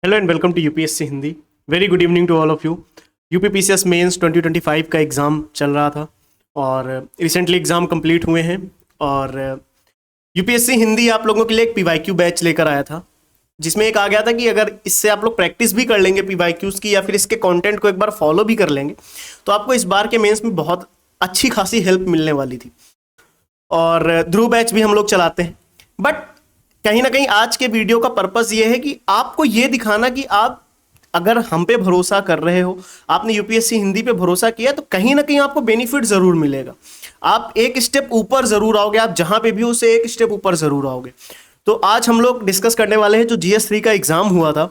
Hello and welcome to UPSC Hindi. Very good evening to all of you. UPPCS mains 2025 का exam चल रहा था और रिसेंटली एग्ज़ाम कंप्लीट हुए हैं और यूपीएससी हिंदी आप लोगों के लिए एक पीवाईक्यू बैच लेकर आया था, जिसमें एक आ गया था कि अगर इससे आप लोग प्रैक्टिस भी कर लेंगे पीवाईक्यूज़ की या फिर इसके कंटेंट को एक बार फॉलो भी कर लेंगे तो आपको इस बार के मेंस में बहुत अच्छी खासी हेल्प मिलने वाली थी। और ध्रुव बैच भी हम लोग चलाते हैं, बट कहीं ना कहीं आज के वीडियो का पर्पस ये है कि आपको ये दिखाना कि आप अगर हम पे भरोसा कर रहे हो, आपने यूपीएससी हिंदी पे भरोसा किया तो कहीं ना कहीं आपको बेनिफिट जरूर मिलेगा। आप एक स्टेप ऊपर जरूर आओगे, आप जहां पे भी उसे एक स्टेप ऊपर जरूर आओगे। तो आज हम लोग डिस्कस करने वाले हैं जो GS3 का एग्जाम हुआ था,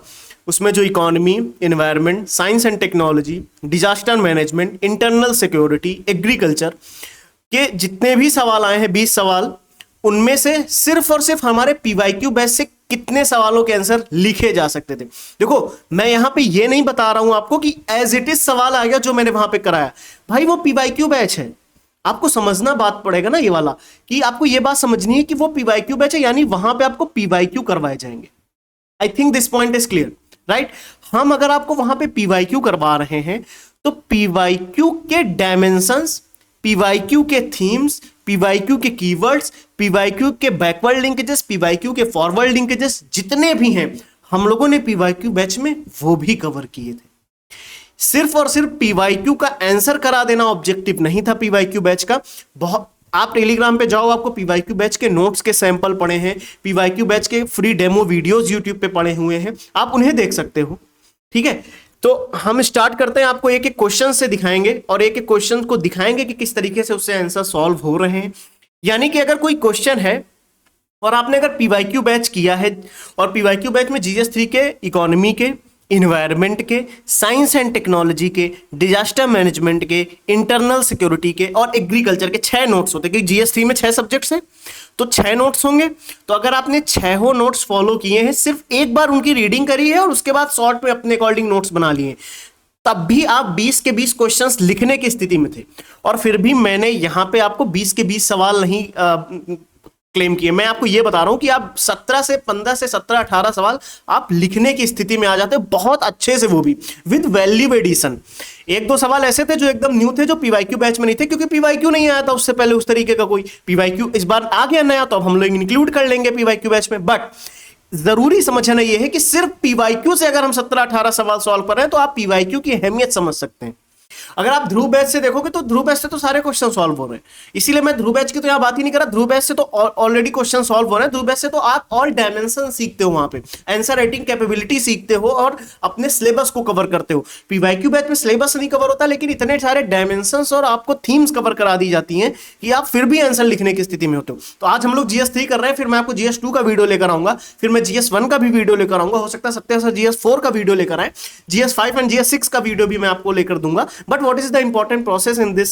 उसमें जो economy, environment, science and technology, disaster management, internal security, agriculture के जितने भी सवाल आए हैं 20 सवाल, उनमें से सिर्फ और सिर्फ हमारे पीवाईक्यू बैच से कितने सवालों के आंसर लिखे जा सकते थे। देखो, मैं यहां पे ये नहीं बता रहा हूं आपको कि एज इट इज सवाल आ गया जो मैंने वहां पे कराया। भाई वो पीवाईक्यू बैच है, आपको समझना बात पड़ेगा ना ये वाला, कि आपको ये बात समझनी है कि वो पीवाईक्यू बैच है, यानी वहां पे आपको पीवाईक्यू करवाए जाएंगे। I think this point is clear, right. हम अगर आपको वहां पे पीवाईक्यू करवा रहे हैं तो पीवाईक्यू के डायमेंशंस, पीवाईक्यू के थीम्स, पीवाईक्यू के कीवर्ड्स, पीवाईक्यू के बैकवर्ड लिंकेजेस, पीवाईक्यू के फॉरवर्ड लिंकेजेस जितने भी हैं हम लोगों ने पीवाईक्यू बैच में वो भी कवर किए थे। सिर्फ और सिर्फ पीवाईक्यू का आंसर करा देना ऑब्जेक्टिव नहीं था पीवाईक्यू बैच का। बहुत आप टेलीग्राम पे जाओ, आपको पीवाईक्यू बैच के नोट्स के सैंपल पड़े हैं, पीवाईक्यू बैच के फ्री डेमो वीडियोस यूट्यूब पे पड़े हुए हैं, आप उन्हें देख सकते हो। ठीक है, तो हम स्टार्ट करते हैं। आपको एक एक क्वेश्चन से दिखाएंगे और एक एक क्वेश्चन को दिखाएंगे कि किस तरीके से उससे आंसर सॉल्व हो रहे हैं। यानी कि अगर कोई क्वेश्चन है और आपने अगर पीवाईक्यू बैच किया है और पीवाईक्यू बैच में GS3 के इकोनॉमी के, इन्वायरमेंट के, साइंस एंड टेक्नोलॉजी के, डिजास्टर मैनेजमेंट के, इंटरनल सिक्योरिटी के और एग्रीकल्चर के 6 नोट्स होते हैं, क्योंकि GS3 में 6 सब्जेक्ट्स हैं तो 6 नोट्स होंगे। तो अगर आपने 6 नोट्स फॉलो किए हैं, सिर्फ एक बार उनकी रीडिंग करी है और उसके बाद शॉर्ट में अपने अकॉर्डिंग नोट्स बना लिए, तब भी आप 20 के 20 क्वेश्चंस लिखने की स्थिति में थे। और फिर भी मैंने यहां पे आपको 20 के 20 सवाल नहीं क्लेम किए। मैं आपको यह बता रहा हूं कि आप 17 से 15 से 17 18 सवाल आप लिखने की स्थिति में आ जाते हो बहुत अच्छे से, वो भी विद वैल्यू एडिशन। एक दो सवाल ऐसे थे जो एकदम न्यू थे, जो पीवाईक्यू बैच में नहीं थे, क्योंकि पीवाईक्यू नहीं आया था उससे पहले उस तरीके का कोई। पीवाईक्यू इस बार आ गया नया, तो अब हम लोग इंक्लूड कर लेंगे पीवाईक्यू बैच में। बट जरूरी समझना यह है कि सिर्फ पीवाईक्यू से अगर हम 17-18 सवाल सॉल्व कर रहे हैं तो आप पीवाईक्यू की अहमियत समझ सकते हैं। अगर आप ध्रुव बैच से देखोगे तो ध्रुव बैच से तो सारे क्वेश्चन सॉल्व हो रहे हैं, इसीलिए मैं ध्रुव बैच की तो यहां बात ही नहीं कर रहा। ध्रुव बैच से तो ऑलरेडी क्वेश्चन सॉल्व हो रहे हैं। ध्रुव बैच से तो आप ऑल डायमेंशन सीखते हो, वहां पे आंसर राइटिंग कैपेबिलिटी सीखते हो और अपने सिलेबस को कवर करते हो। पीवाईक्यू बैच में सिलेबस नहीं कवर होता, लेकिन इतने सारे डायमेंशंस और आपको थीम्स कवर करा दी जाती हैं कि आप फिर भी आंसर लिखने की स्थिति में होते हो। तो आज हम लोग GS3 कर रहे हैं, फिर मैं आपको GS2 का वीडियो लेकर आऊंगा, फिर मैं GS1 का भी वीडियो लेकर आऊंगा, हो सकता है सत्य सर GS4 का वीडियो लेकर आए, GS5 एंड GS6 का वीडियो भी मैं आपको लेकर दूंगा। But what is the important process in this,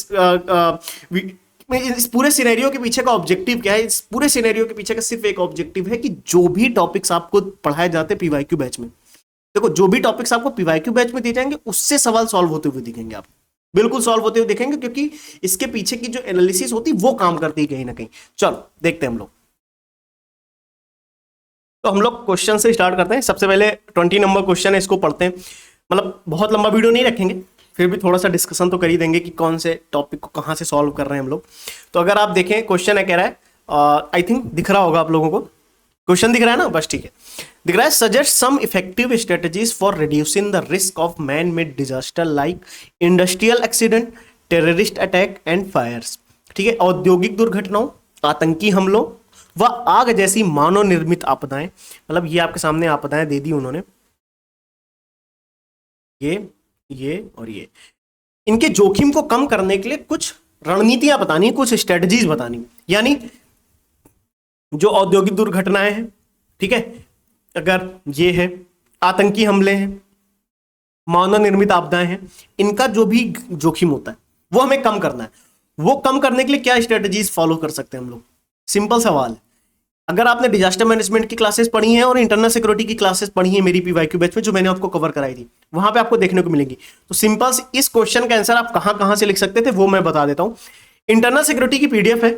इस पूरे सिनेरियो के पीछे का ऑब्जेक्टिव क्या है? इस पूरे सिनेरियो के पीछे का सिर्फ एक ऑब्जेक्टिव है कि जो भी टॉपिक्स आपको पढ़ाए जाते हैं पीवाईक्यू बैच में, देखो जो भी टॉपिक्स आपको पीवाईक्यू बैच में दिए जाएंगे उससे सवाल सॉल्व होते हुए दिखेंगे, आप बिल्कुल सॉल्व होते हुए दिखेंगे, क्योंकि इसके पीछे की जो एनालिसिस होती है वो काम करती है कहीं ना कहीं। चलो देखते हैं हम लोग। तो हम लोग क्वेश्चन से स्टार्ट करते हैं। सबसे पहले 20 नंबर क्वेश्चन है, इसको पढ़ते हैं। मतलब बहुत लंबा वीडियो नहीं रखेंगे, फिर भी थोड़ा सा डिस्कशन तो कर ही देंगे कि कौन से टॉपिक को कहाँ से सॉल्व कर रहे हैं हम लोग। तो अगर आप देखें, क्वेश्चन है, कह रहा है, आई थिंक दिख रहा होगा आप लोगों को, क्वेश्चन दिख रहा है ना? बस ठीक है, दिख रहा है। Suggest some effective strategies for reducing the risk of man made disaster like industrial accident, terrorist attack and fires. ठीक है, औद्योगिक दुर्घटनाओं, आतंकी हमलों व आग जैसी मानव निर्मित आपदाएं। मतलब ये आपके सामने आपदाएं दे दी उन्होंने, ये और ये। इनके जोखिम को कम करने के लिए कुछ रणनीतियां बतानी, कुछ स्ट्रेटजीज बतानी। यानी जो औद्योगिक दुर्घटनाएं हैं, ठीक है, अगर ये है, आतंकी हमले हैं, मानव निर्मित आपदाएं हैं, इनका जो भी जोखिम होता है वो हमें कम करना है। वो कम करने के लिए क्या स्ट्रेटजीज फॉलो कर सकते हैं हम लोग? सिंपल सवाल है। अगर आपने डिजास्टर मैनेजमेंट की क्लासेस पढ़ी हैं और इंटरनल सिक्योरिटी की क्लासेस पढ़ी हैं मेरी पीवाईक्यू बैच में, जो मैंने आपको कवर कराई थी, वहां पे आपको देखने को मिलेंगी। तो सिंपल इस क्वेश्चन का आंसर आप कहां कहां से लिख सकते थे वो मैं बता देता हूं। इंटरनल सिक्योरिटी की PDF है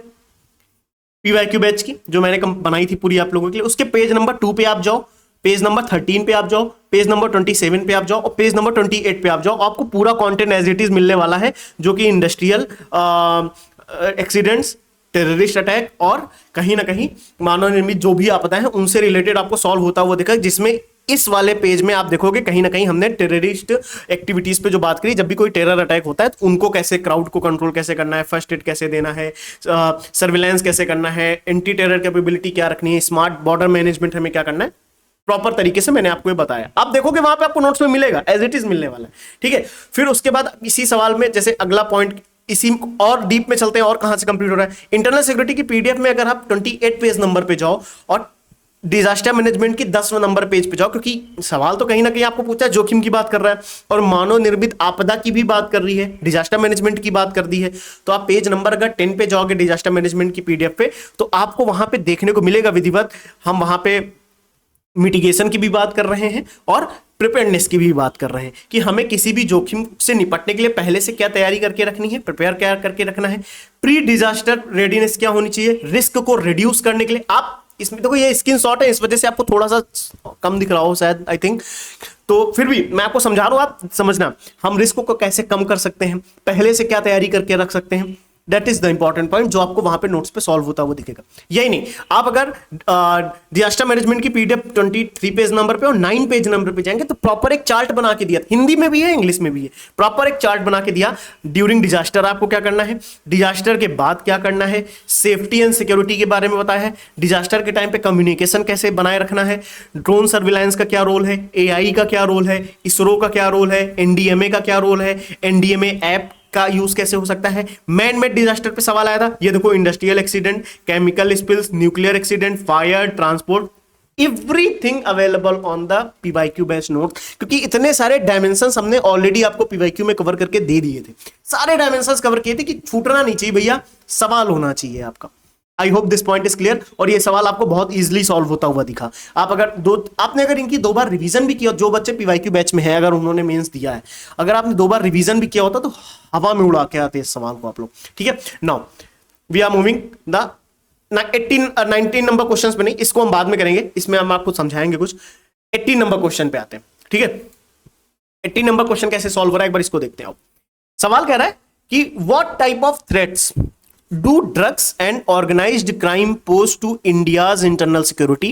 पीवाईक्यू बैच की, जो मैंने बनाई थी पूरी आप लोगों के लिए, उसके पेज नंबर 2 पे आप जाओ पेज नंबर 13 पे आप जाओ, पेज नंबर 27 पे आप जाओ और पेज नंबर 28 पे आप जाओ, आपको पूरा कंटेंट एज इट इज मिलने वाला है, जो कि इंडस्ट्रियल एक्सीडेंट्स, टेररिस्ट अटैक और कहीं ना कहीं मानव निर्मित जो भी आपदा है उनसे रिलेटेड आपको सॉल्व होता हुआ दिखा, जिसमें इस वाले पेज में आप देखोगे कहीं ना कहीं हमने टेररिस्ट एक्टिविटीज पे जो बात करी, जब भी कोई टेरर अटैक होता है तो उनको कैसे, क्राउड को कंट्रोल कैसे करना है, फर्स्ट एड कैसे देना है, सर्विलांस कैसे करना है, एंटी टेरर कैपेबिलिटी क्या रखनी है, स्मार्ट बॉर्डर मैनेजमेंट हमें क्या करना है, प्रॉपर तरीके से मैंने आपको ये बताया। आप देखोगे वहां पे आपको नोट्स में मिलेगा, एज इट इज मिलने वाला है, ठीक है। फिर उसके बाद इसी सवाल में जैसे अगला पॉइंट, इसी और डीप में चलते हैं और कहां से कंप्लीट हो रहा है। इंटरनल सिक्योरिटी की पीडीएफ में अगर आप 28 पेज नंबर पे जाओ और डिजास्टर मैनेजमेंट की 10वें नंबर पेज पे जाओ, क्योंकि सवाल तो कहीं ना कहीं आपको पूछा है, जोखिम की बात कर रहा है और मानव निर्मित आपदा की भी बात कर रही है, डिजास्टर मैनेजमेंट की बात कर दी है, तो आप पेज नंबर अगर 10 पे जाओगे डिजास्टर मैनेजमेंट की पीडीएफ पे, तो आपको वहां पे देखने को मिलेगा विधिवत हम वहां पे मिटिगेशन की भी बात कर रहे हैं और प्रिपेयर्डनेस की भी बात कर रहे हैं कि हमें किसी भी जोखिम से निपटने के लिए पहले से क्या तैयारी करके रखनी है, प्रिपेयर क्या करके रखना है, प्री डिजास्टर रेडीनेस क्या होनी चाहिए, रिस्क को रिड्यूस करने के लिए। आप इसमें देखो ये स्क्रीनशॉट है, इस वजह से आपको थोड़ा सा कम दिख रहा हो शायद, आई थिंक, तो फिर भी मैं आपको समझा रहा हूं, आप समझना हम रिस्क को कैसे कम कर सकते हैं, पहले से क्या तैयारी करके रख सकते हैं। That is the important point जो आपको वहां पे नोट्स पे सॉल्व होता हुआ दिखेगा। यही नहीं, आप अगर डिजास्टर मैनेजमेंट की पीडीएफ 23 पेज नंबर पे और 9 पेज नंबर पे जाएंगे तो प्रॉपर एक चार्ट बना के दिया, हिंदी में भी है इंग्लिश में भी है, प्रॉपर एक चार्ट बना के दिया, ड्यूरिंग डिजास्टर आपको क्या करना है, डिजास्टर के बाद क्या करना है, सेफ्टी एंड सिक्योरिटी के बारे में बताया है, डिजास्टर के टाइम पे कम्युनिकेशन कैसे बनाए रखना है, ड्रोन सर्विलांस का क्या रोल है, एआई का क्या रोल है, इसरो का क्या रोल है, एनडीएमए का क्या रोल है, एनडीएमए ऐप का यूज कैसे हो सकता है। मैन मेड डिजास्टर पे सवाल आया था, ये देखो industrial accident, chemical spills, nuclear accident, fire, transport, everything available on the PYQ batch note, क्योंकि इतने सारे डायमेंशंस हमने ऑलरेडी आपको पीवाईक्यू में कवर करके दे दिए थे, सारे डायमेंशंस कवर किए थे कि छूटना नहीं चाहिए भैया, सवाल होना चाहिए आपका। I hope this point is clear, और ये सवाल आपको बहुत इजीली सॉल्व होता हुआ दिखा। आप अगर आपने अगर इनकी 2 बार रिवीजन भी किया, जो बच्चे पीवाईक्यू बैच में है, अगर उन्होंने मेंस दिया है, अगर आपने 2 बार रिवीजन भी किया होता तो हवा में उड़ा के आते इस सवाल को आप लोग, ठीक है। Now we are moving the 19 number question पे, नहीं इसको हम बाद में करेंगे, इसमें हम आपको समझाएंगे कुछ। 18 नंबर क्वेश्चन पे आते हैं, ठीक है। 18 नंबर क्वेश्चन कैसे सॉल्व हो रहा है एक बार इसको देखते हैं। सवाल कह रहा है कि what type of threats do drugs and organized crime pose to India's internal security?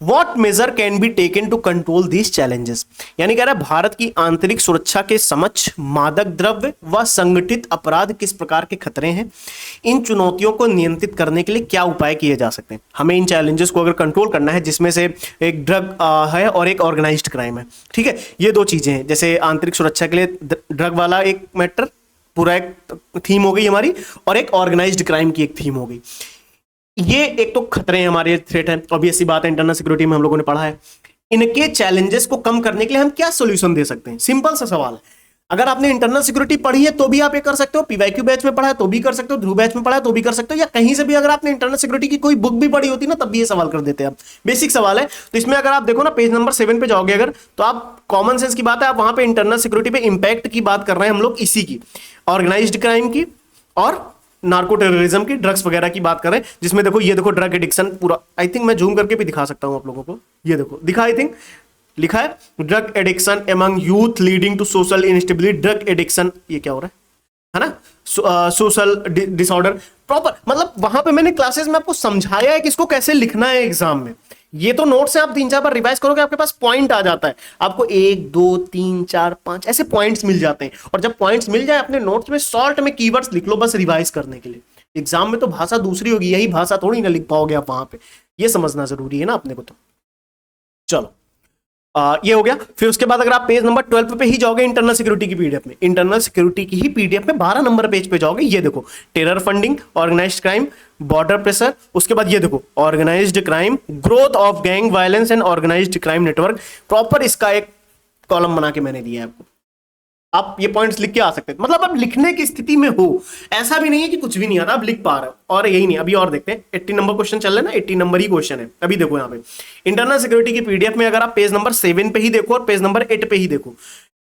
What measure can be taken to control these challenges? यानी कह रहा है भारत की आंतरिक सुरक्षा के समक्ष मादक द्रव्य व संगठित अपराध किस प्रकार के खतरे हैं, इन चुनौतियों को नियंत्रित करने के लिए क्या उपाय किए जा सकते हैं। हमें इन चैलेंजेस को अगर कंट्रोल करना है, जिसमें से एक ड्रग है और एक ऑर्गेनाइज्ड क्राइम है, ठीक है। ये 2 चीजें हैं, जैसे आंतरिक सुरक्षा के लिए ड्रग वाला एक मैटर पूरा एक थीम हो गई हमारी, और एक ऑर्गेनाइज्ड क्राइम की एक थीम हो गई। ये एक तो खतरे हैं हमारे, थ्रेट है, ऑब्वियस सी बात है, इंटरनल सिक्योरिटी में हम लोगों ने पढ़ा है। इनके चैलेंजेस को कम करने के लिए हम क्या सॉल्यूशन दे सकते हैं, सिंपल सा सवाल है। अगर आपने इंटरनल सिक्योरिटी पढ़ी है तो भी आप ये कर सकते हो, पीवाईक्यू बैच में पढ़ा है तो भी कर सकते हो, ध्रुव बैच में पढ़ा है तो भी कर सकते हो, या कहीं से भी अगर आपने इंटरनल सिक्योरिटी की कोई बुक भी पढ़ी होती ना तब भी ये सवाल कर देते हैं आप। बेसिक सवाल है, तो इसमें अगर आप देखो ना पेज नंबर 7 पे जाओगे अगर, तो आप कॉमन सेंस की बात है, आप वहां पे इंटरनल सिक्योरिटी पे इंपैक्ट की बात कर रहे हैं हम लोग, इसी की ऑर्गेनाइज्ड क्राइम की और नार्को टेररिज्म की, ड्रग्स वगैरह की बात करें, जिसमें देखो ये देखो ड्रग एडिक्शन पूरा, आई थिंक मैं जूम करके भी दिखा सकता हूं आप लोगों को, ये देखो दिखा, आई थिंक लिखा है drug addiction among youth leading to social instability, drug addiction, ये क्या हो रहा है ना, सोशल डिसऑर्डर, प्रॉपर मतलब वहां पे मैंने क्लासेस में आपको समझाया है कि इसको कैसे लिखना है एग्जाम में। ये तो नोट से आप 3-4 बार रिवाइज करोगे, आपके पास पॉइंट आ जाता है, आपको 1 2 3 4 5 ऐसे पॉइंट्स मिल जाते हैं, और जब पॉइंट्स मिल जाए अपने नोट्स में शॉर्ट में कीवर्ड्स लिख लो बस रिवाइज करने के लिए। एग्जाम में तो भाषा दूसरी होगी, यही भाषा थोड़ी ना लिख पाओगे आप वहां पे, ये समझना जरूरी है ना अपने को। तो चलो ये हो गया। फिर उसके बाद अगर आप पेज नंबर 12 पे ही जाओगे इंटरनल सिक्योरिटी की पीडीएफ में, इंटरनल सिक्योरिटी की ही पीडीएफ में 12 नंबर पेज पे जाओगे, ये देखो terror funding, organised crime, border pressure, उसके बाद ये देखो organised crime, growth of gang violence and organised crime network, proper इसका एक कॉलम बना के मैंने दिया है आपको। आप ये पॉइंट्स लिख के आ सकते हैं, मतलब आप लिखने की स्थिति में हो, ऐसा भी नहीं है कि कुछ भी नहीं आता, आप लिख पा रहे हो। और यही नहीं, अभी और देखते हैं 80 नंबर क्वेश्चन चल रहा है ना, 80 नंबर ही क्वेश्चन है। अभी देखो यहाँ पे इंटरनल सिक्योरिटी की पीडीएफ में अगर आप पेज नंबर 7 पे ही देखो और पेज नंबर 8 पे ही देखो,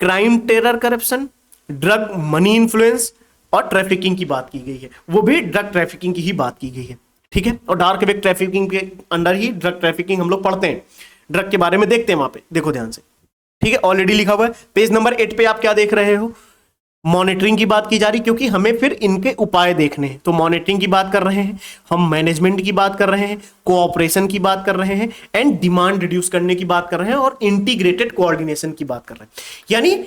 crime, terror, corruption, drug money influence और ट्रैफिकिंग की बात की गई है, वो भी ड्रग ट्रैफिकिंग की ही बात की गई है, ठीक है। और डार्क वेब ट्रैफिकिंग के अंडर ही ड्रग ट्रैफिकिंग हम लोग पढ़ते हैं, ड्रग के बारे में देखते हैं वहां पे, देखो ध्यान से, ठीक है, ऑलरेडी लिखा हुआ है। पेज नंबर 8 पे आप क्या देख रहे हो, मॉनिटरिंग की बात की जा रही, क्योंकि हमें फिर इनके उपाय देखने हैं। तो मॉनिटरिंग की बात कर रहे हैं हम, मैनेजमेंट की बात कर रहे हैं, कोऑपरेशन की बात कर रहे हैं, एंड डिमांड रिड्यूस करने की बात कर रहे हैं, और इंटीग्रेटेड कोऑर्डिनेशन की बात कर रहे हैं। यानी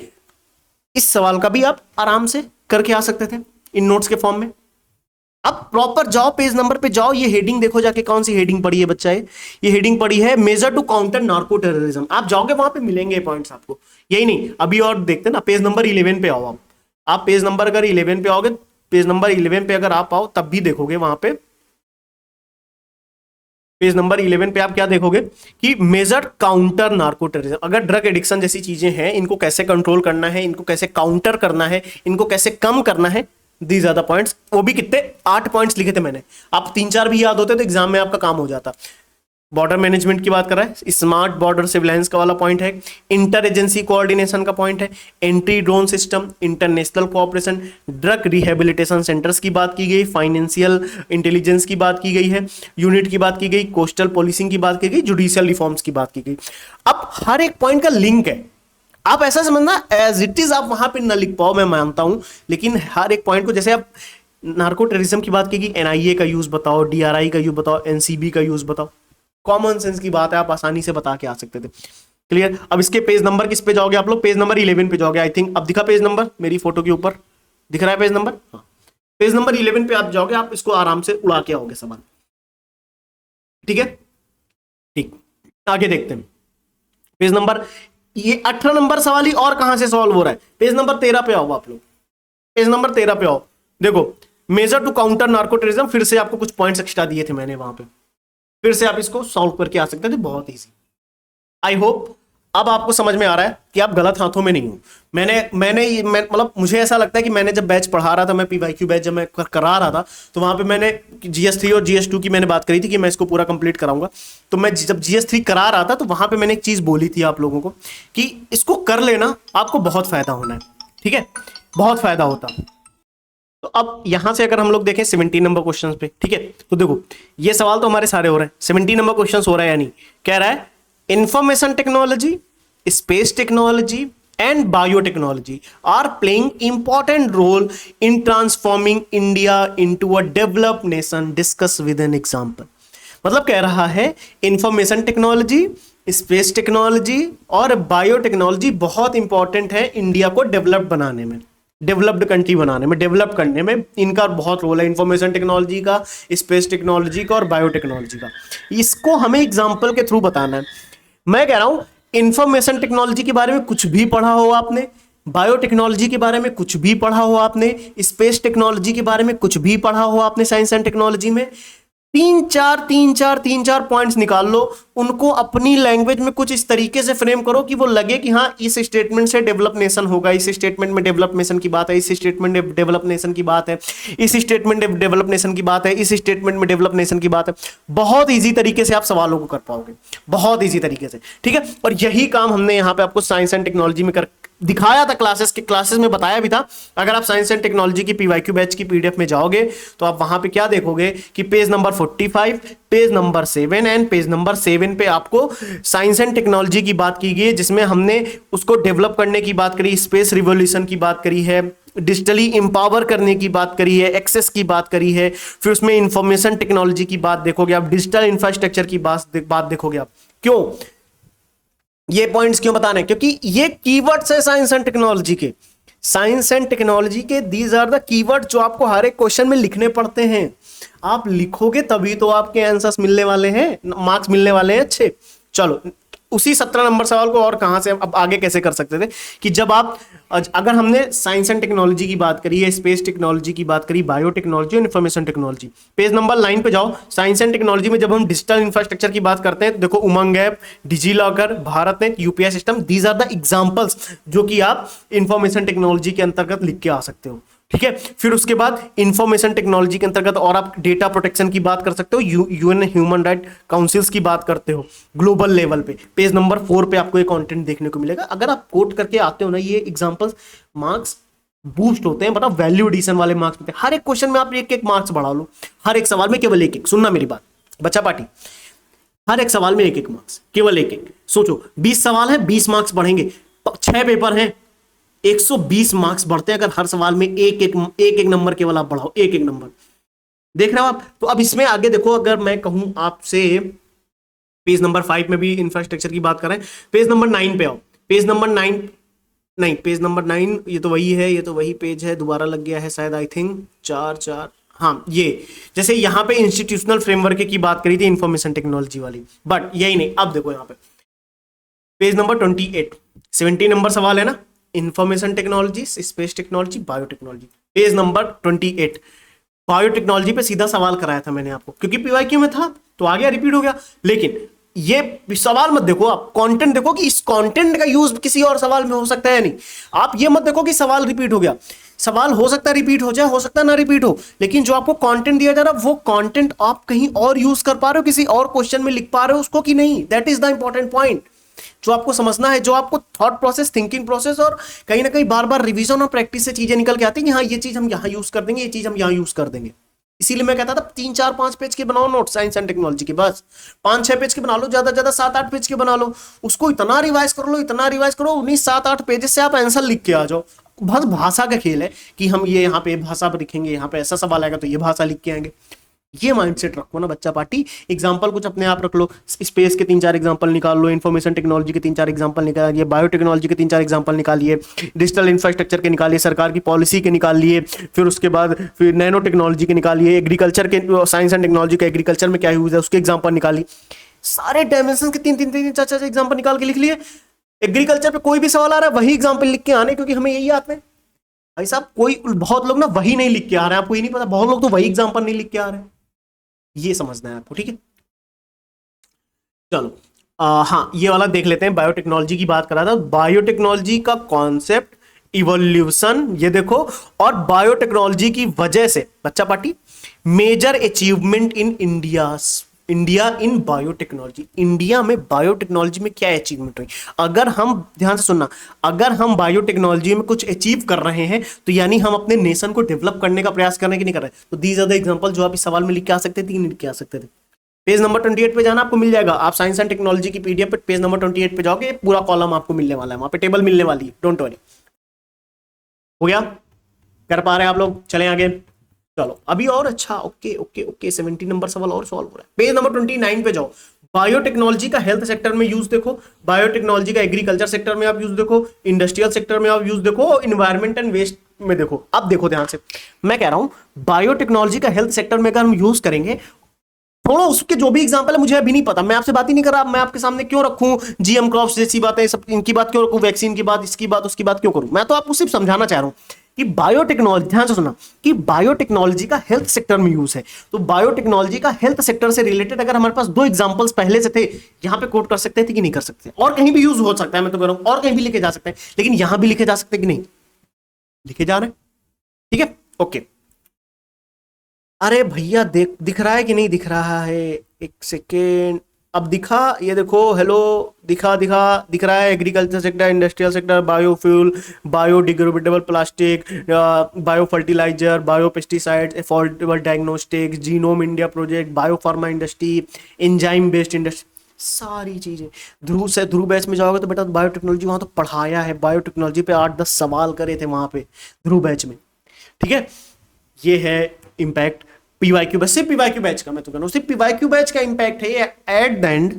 इस सवाल का भी आप आराम से करके आ सकते थे इन नोट्स के फॉर्म में। अब प्रॉपर जाओ, पेज नंबर पे जाओ, ये हेडिंग देखो जाके, कौन सी हेडिंग पड़ी है बच्चा, ये हेडिंग पड़ी है measure to counter narco terrorism. आप जाओगे वहां पे मिलेंगे पॉइंट्स आपको, यही नहीं अभी और देखते ना, पेज नंबर 11 पे आओ आप पेज नंबर अगर 11 पे आओगे, पेज नंबर 11 पे अगर आप आओ तब भी देखोगे वहां पे, पेज नंबर 11 पे आप क्या देखोगे कि मेजर काउंटर नार्को टेररिज्म। अगर ड्रग एडिक्शन जैसी चीजें हैं, इनको कैसे कंट्रोल करना है, इनको कैसे काउंटर करना है, इनको कैसे कम करना है, दीज आर द पॉइंट्स। वो भी कितने, 8 पॉइंट्स लिखे थे मैंने, आप 3-4 भी याद होते तो एग्जाम में आपका काम हो जाता। बॉर्डर मैनेजमेंट की बात कर रहा है, स्मार्ट बॉर्डर सर्विलांस का वाला पॉइंट है, इंटर एजेंसी कोऑर्डिनेशन का पॉइंट है, anti drone system, international cooperation, drug rehabilitation centres की बात की गई, फाइनेंशियल इंटेलिजेंस की बात की गई है, यूनिट की बात की गई, कोस्टल पॉलिसिंग की बात की गई, जुडिशियल रिफॉर्म्स की बात की गई। अब हर एक पॉइंट का लिंक है, आप ऐसा समझना एज इट इज, आप वहां पे न लिख पाओ मैं मानता हूं, लेकिन हर एक पॉइंट को, जैसे आप नार्को टेररिज्म की बात की, एनआईए का यूज बताओ, डीआरआई का यूज बताओ, एनसीबी का यूज बताओ, कॉमन सेंस की बात है, आप आसानी से बता के आ सकते थे। क्लियर। अब इसके पेज नंबर किस पे जाओगे आप लोग, पेज नंबर 11 पे जाओगे आई थिंक। अब दिखा पेज नंबर, मेरी फोटो के ऊपर दिख रहा है पेज नंबर, हाँ, पेज नंबर 11 पे आप जाओगे, आप इसको आराम से उड़ा के आओगे सवाल, ठीक है, ठीक। आगे देखते हैं पेज नंबर, ये 18 नंबर सवाल ही और कहां से सॉल्व हो रहा है, पेज नंबर 13 पे आओ आप लोग, पेज नंबर 13 पे आओ, देखो measure to counter narco terrorism, फिर से आपको कुछ पॉइंट्स एक्स्ट्रा दिए थे मैंने वहां पे, फिर से आप इसको सॉल्व करके आ सकते थे, बहुत इजी। आई होप अब आपको समझ में आ रहा है कि आप गलत हाथों में नहीं हो। मतलब मुझे ऐसा लगता है कि मैंने जब बैच पढ़ा रहा था, मैं पीवाईक्यू बैच जब मैं करा रहा था, तो वहां पे मैंने GS3 और GS2 की मैंने बात करी थी कि मैं इसको पूरा कंप्लीट कराऊंगा। तो मैं जब GS3 करा रहा था तो वहां पे मैंने एक चीज बोली थी आप लोगों को कि इसको कर लेना, आपको बहुत फायदा होना है, ठीक है, बहुत फायदा होता। तो अब यहां से अगर हम लोग देखें 17 नंबर क्वेश्चन पे, ठीक है, तो देखो ये सवाल तो हमारे सारे हो रहे हैं, 17 नंबर क्वेश्चन हो रहा है, यानी कह रहा है information technology, space technology and biotechnology are playing important role in transforming India into a developed nation, discuss with an example. मतलब कह रहा है इंफॉर्मेशन टेक्नोलॉजी, स्पेस टेक्नोलॉजी और बायोटेक्नोलॉजी बहुत इंपॉर्टेंट है इंडिया को डेवलप्ड बनाने में, डेवलप्ड कंट्री बनाने में, डेवलप करने में इनका बहुत रोल है, इंफॉर्मेशन टेक्नोलॉजी का, स्पेस टेक्नोलॉजी का और बायोटेक्नोलॉजी का। इसको हमें एग्जांपल के थ्रू बताना है। मैं कह रहा हूं इंफॉर्मेशन टेक्नोलॉजी के बारे में कुछ भी पढ़ा हो आपने, बायोटेक्नोलॉजी के बारे में कुछ भी पढ़ा हो आपने, स्पेस टेक्नोलॉजी के बारे में कुछ भी पढ़ा हो आपने साइंस एंड टेक्नोलॉजी में, तीन चार पॉइंट्स निकाल लो, उनको अपनी लैंग्वेज में कुछ इस तरीके से फ्रेम करो कि वो लगे कि हाँ इस स्टेटमेंट से डेवलप नेशन होगा, इस स्टेटमेंट में डेवलप नेशन की बात है, इस स्टेटमेंट में डेवलप नेशन की बात है, इस स्टेटमेंट में डेवलप नेशन की बात है, इस स्टेटमेंट में डेवलप नेशन की बात है। बहुत ईजी तरीके से आप सवालों को कर पाओगे, बहुत ईजी तरीके से, ठीक है। और यही काम हमने यहाँ पे आपको साइंस एंड टेक्नोलॉजी में कर दिखाया था, क्लासेस में बताया भी था। अगर आप साइंस एंड टेक्नोलॉजी की पीवाईक्यू बैच की पीडीएफ में जाओगे तो आप वहां पे क्या देखोगे कि page number 45, page number 7 and page number 7 पे आपको साइंस एंड टेक्नोलॉजी की बात की गई है, जिसमें हमने उसको डेवलप करने की बात करी, स्पेस रिवॉल्यूशन की बात करी है, डिजिटली इंपावर करने की बात करी है, एक्सेस की बात करी है, फिर उसमें इंफॉर्मेशन टेक्नोलॉजी की बात देखोगे आप, डिजिटल इंफ्रास्ट्रक्चर की बात देखोगे आप। क्यों ये पॉइंट्स क्यों बताने, क्योंकि ये कीवर्ड्स है साइंस एंड टेक्नोलॉजी के, साइंस एंड टेक्नोलॉजी के दीज आर द कीवर्ड जो आपको हर एक क्वेश्चन में लिखने पड़ते हैं। आप लिखोगे तभी तो आपके आंसर्स मिलने वाले हैं, मार्क्स मिलने वाले हैं अच्छे। चलो उसी 17 नंबर सवाल को और कहां से अब आगे कैसे कर सकते थे कि जब आप, अगर हमने साइंस एंड टेक्नोलॉजी की बात करी है, स्पेस टेक्नोलॉजी की बात करी, बायोटेक्नोलॉजी और इंफॉर्मेशन टेक्नोलॉजी, पेज नंबर 9 पे जाओ। साइंस एंड टेक्नोलॉजी में जब हम डिजिटल इंफ्रास्ट्रक्चर की बात करते हैं तो देखो Umang app, DigiLocker, Bharat net, UPI system, these are the examples जो कि आप इंफॉर्मेशन टेक्नोलॉजी के अंतर्गत लिख के आ सकते हो, ठीक है। फिर उसके बाद इंफॉर्मेशन टेक्नोलॉजी के अंतर्गत और आप डेटा प्रोटेक्शन की बात कर सकते हो, यूएन ह्यूमन राइट काउंसिल्स की बात करते हो ग्लोबल लेवल पे। पेज नंबर 4 पे आपको ये कंटेंट देखने को मिलेगा। अगर आप कोट करके आते हो ना ये एग्जांपल्स, मार्क्स बूस्ट होते हैं, मतलब वैल्यू एडिशन वाले मार्क्स मिलते हैं। हर एक क्वेश्चन में आप एक एक मार्क्स बढ़ा लो, हर एक सवाल में केवल एक एक। सुनना मेरी बात बच्चा पार्टी, हर एक सवाल में एक एक मार्क्स, केवल एक एक। सोचो 20 सवाल है, 20 मार्क्स बढ़ेंगे, 6 पेपर हैं, 120 मार्क्स बढ़ते हैं अगर हर सवाल में एक एक नंबर केवल आप बढ़ाओ, एक एक नंबर। देख रहे हो आप? तो अब इसमें आगे देखो, अगर मैं कहूं आपसे, पेज नंबर 5 में भी इंफ्रास्ट्रक्चर की बात कर रहे हैं, पेज नंबर 9 पे आओ। पेज नंबर 9, नहीं पेज नंबर 9 ये तो वही है, ये तो वही पेज है, दोबारा लग गया है शायद, आई थिंक 4 हाँ ये। जैसे यहां पे इंस्टीट्यूशनल फ्रेमवर्क की बात करी थी इंफॉर्मेशन टेक्नोलॉजी वाली, बट यही नहीं। अब देखो यहां पे पेज नंबर 28, 70 नंबर सवाल है ना, information technology, space technology, biotechnology. Page number 28 biotechnology पे सीधा सवाल कराया था मैंने आपको, क्योंकि पीवाईक्यू में था तो आ गया, रिपीट हो गया। लेकिन ये सवाल मत देखो, आप कंटेंट देखो कि इस कंटेंट का यूज किसी और सवाल में हो सकता है या नहीं। आप ये मत देखो कि सवाल रिपीट हो गया, सवाल हो सकता है रिपीट हो जाए, हो सकता है ना रिपीट हो, लेकिन जो आपको कंटेंट दिया जा रहा है वो कंटेंट आप कहीं और यूज कर पा रहे हो, किसी और क्वेश्चन में लिख पा रहे हो उसको कि नहीं, that is the important point जो आपको समझना है, जो आपको थॉट प्रोसेस, थिंकिंग प्रोसेस और कहीं ना कहीं बार बार रिवीजन और प्रैक्टिस से चीजें निकल के आती है कि हाँ ये चीज हम यहां यूज कर देंगे, ये चीज हम यहां यूज कर देंगे। इसीलिए मैं कहता था 3 4 5 पेज के बनाओ नोट साइंस एंड टेक्नोलॉजी के, बस 5 6 पेज के बना लो, ज्यादा ज्यादा 7 8 पेज के बना लो, उसको इतना रिवाइज कर लो, इतना रिवाइज करो, उन्हीं 7 8 पेज से आप आंसर लिख के आ जाओ। बस भाषा का खेल है कि हम ये यहाँ पे भाषा पर लिखेंगे, यहाँ पे ऐसा सवाल आएगा तो ये भाषा लिख के आएंगे। ये माइंडसेट रखो ना बच्चा पार्टी। एग्जांपल कुछ अपने आप रख लो, स्पेस के 3 4 एग्जांपल निकाल लो, इन्फॉर्मेशन टेक्नोलॉजी के 3 4 एग्जांपल निकालिए, बायोटेक्नोलॉजी के 3 4 एग्जांपल निकालिए, डिजिटल इंफ्रास्ट्रक्चर के निकालिए, सरकार की पॉलिसी के निकालिए, फिर उसके बाद फिर नैनो टेक्नोलॉजी के निकालिए, एग्रीकल्चर के, साइंस एंड टेक्नोलॉजी का एग्रीकल्चर में क्या यूज है उसके एग्जाम्पल निकालिए। सारे डायमेंशन के 3 4 4 एग्जाम्पल निकाल के लिख लिए। एग्रीकल्चर पे कोई भी सवाल आ रहा है वही एग्जाम्पल लिख के आने, क्योंकि हमें यही आते हैं भाई साहब। कोई बहुत लोग ना वही नहीं लिख के आ रहे हैं, आपको ये नहीं पता, बहुत लोग तो वही एग्जाम्पल नहीं लिख के आ रहे हैं, ये समझना है आपको, ठीक है। चलो हाँ ये वाला देख लेते हैं, बायोटेक्नोलॉजी की बात करा था, बायोटेक्नोलॉजी का कॉन्सेप्ट, इवोल्यूशन, ये देखो, और बायोटेक्नोलॉजी की वजह से बच्चा party major achievement in India in biotechnology. India में बायोटेक्नोलॉजी में क्या अचीवमेंट हुई, अगर हम ध्यान से सुनना, अगर हम बायोटेक्नोलॉजी में कुछ अचीव कर रहे हैं तो यानी हम अपने नेशन को डेवलप करने का प्रयास करने की नहीं कर रहे। तो दीज आर द एग्जांपल जो आप इस सवाल में लिख के आ सकते थे कि नहीं लिख के आ सकते थे। पेज नंबर 28 पे जाना, आपको मिल जाएगा, आप साइंस एंड टेक्नोलॉजी की पीडीएफ पे पेज नंबर 28 पे जाओगे, पूरा कॉलम आपको मिलने वाला है, वहां पे टेबल मिलने वाली है, डोंट वरी। हो गया, कर पा रहे हैं आप लोग? चलें आगे। चलो अभी और अच्छा, ओके ओके ओके 70 नंबर सवाल और सॉल्व हो रहा है। पेज नंबर 29 पे जाओ, बायोटेक्नोलॉजी का हेल्थ सेक्टर में यूज देखो, बायोटेक्नोलॉजी का एग्रीकल्चर सेक्टर में आप यूज देखो, इंडस्ट्रियल सेक्टर में आप यूज देखो, इन्वायरमेंट एंड वेस्ट में देखो। अब देखो ध्यान से, मैं कह रहा हूं बायोटेक्नोलॉजी का हेल्थ सेक्टर में अगर हम यूज करेंगे, थोड़ा उसके जो भी एग्जांपल है मुझे अभी नहीं पता, मैं आपसे बात ही नहीं कर रहा, मैं आपके सामने क्यों रखूं जीएम क्रॉप्स जैसी बातें, सब इनकी बात क्यों रखूं, वैक्सीन की बात, इसकी बात, उसकी बात क्यों करूं? मैं तो आपको सिर्फ समझाना चाह रहा हूं कि बायोटेक्नोलॉजी, ध्यान से सुनना, कि बायोटेक्नोलॉजी का हेल्थ सेक्टर में यूज है। तो बायोटेक्नोलॉजी का हेल्थ सेक्टर से रिलेटेड अगर हमारे पास 2 एग्जांपल्स पहले से थे, यहां पे कोट कर सकते थे कि नहीं कर सकते? और कहीं भी यूज हो सकता है, मैं तो कह रहा हूं और कहीं भी लिखे जा सकते हैं, लेकिन यहां भी लिखे जा सकते हैं कि नहीं? लिखे जा रहे हैं, ठीक है, ओके। अरे भैया दिख रहा है कि नहीं दिख रहा है? एक सेकेंड, अब दिखा, ये देखो, हेलो, दिख रहा है। Agriculture sector, industrial sector, biofuel, biodegradable plastic, bio fertiliser, bio pesticides, affordable diagnostics, genome India project, biopharma industry, enzyme based industry, सारी चीजें। ध्रुव बैच में जाओगे तो बेटा बायोटेक्नोलॉजी वहां तो पढ़ाया है, बायोटेक्नोलॉजी पे 8 10 सवाल करे थे वहां पे ध्रुव बैच में, ठीक है। ये है इंपैक्ट पीवाईक्यू बैच, सिर्फ पीवाईक्यू बैच का मैं तो कह रहा हूं, सिर्फ पीवाईक्यू बैच का इंपैक्ट है ये। एट द एंड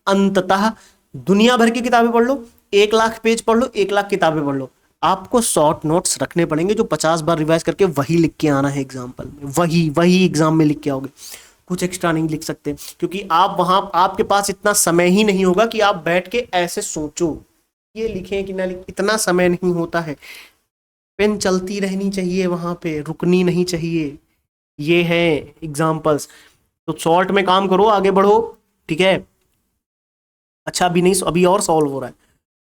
अंततः दुनिया भर की किताबें पढ़ लो, 1 लाख पेज पढ़ लो, 1 लाख किताबें पढ़ लो, आपको शॉर्ट नोट्स रखने पड़ेंगे जो 50 बार रिवाइज करके वही लिख के आना है एग्जाम्पल में, वही एग्जाम में लिख के आओगे, कुछ एक्स्ट्रा नहीं लिख सकते, क्योंकि आप वहां, आपके पास इतना समय ही नहीं होगा कि आप बैठ के ऐसे सोचो ये लिखें कि ना लिखें, इतना समय नहीं होता है। पेन चलती रहनी चाहिए, वहां पे रुकनी नहीं चाहिए। ये है एग्जाम्पल्स, तो शॉर्ट में काम करो, आगे बढ़ो, ठीक है। अच्छा अभी नहीं, अभी और सॉल्व हो रहा है।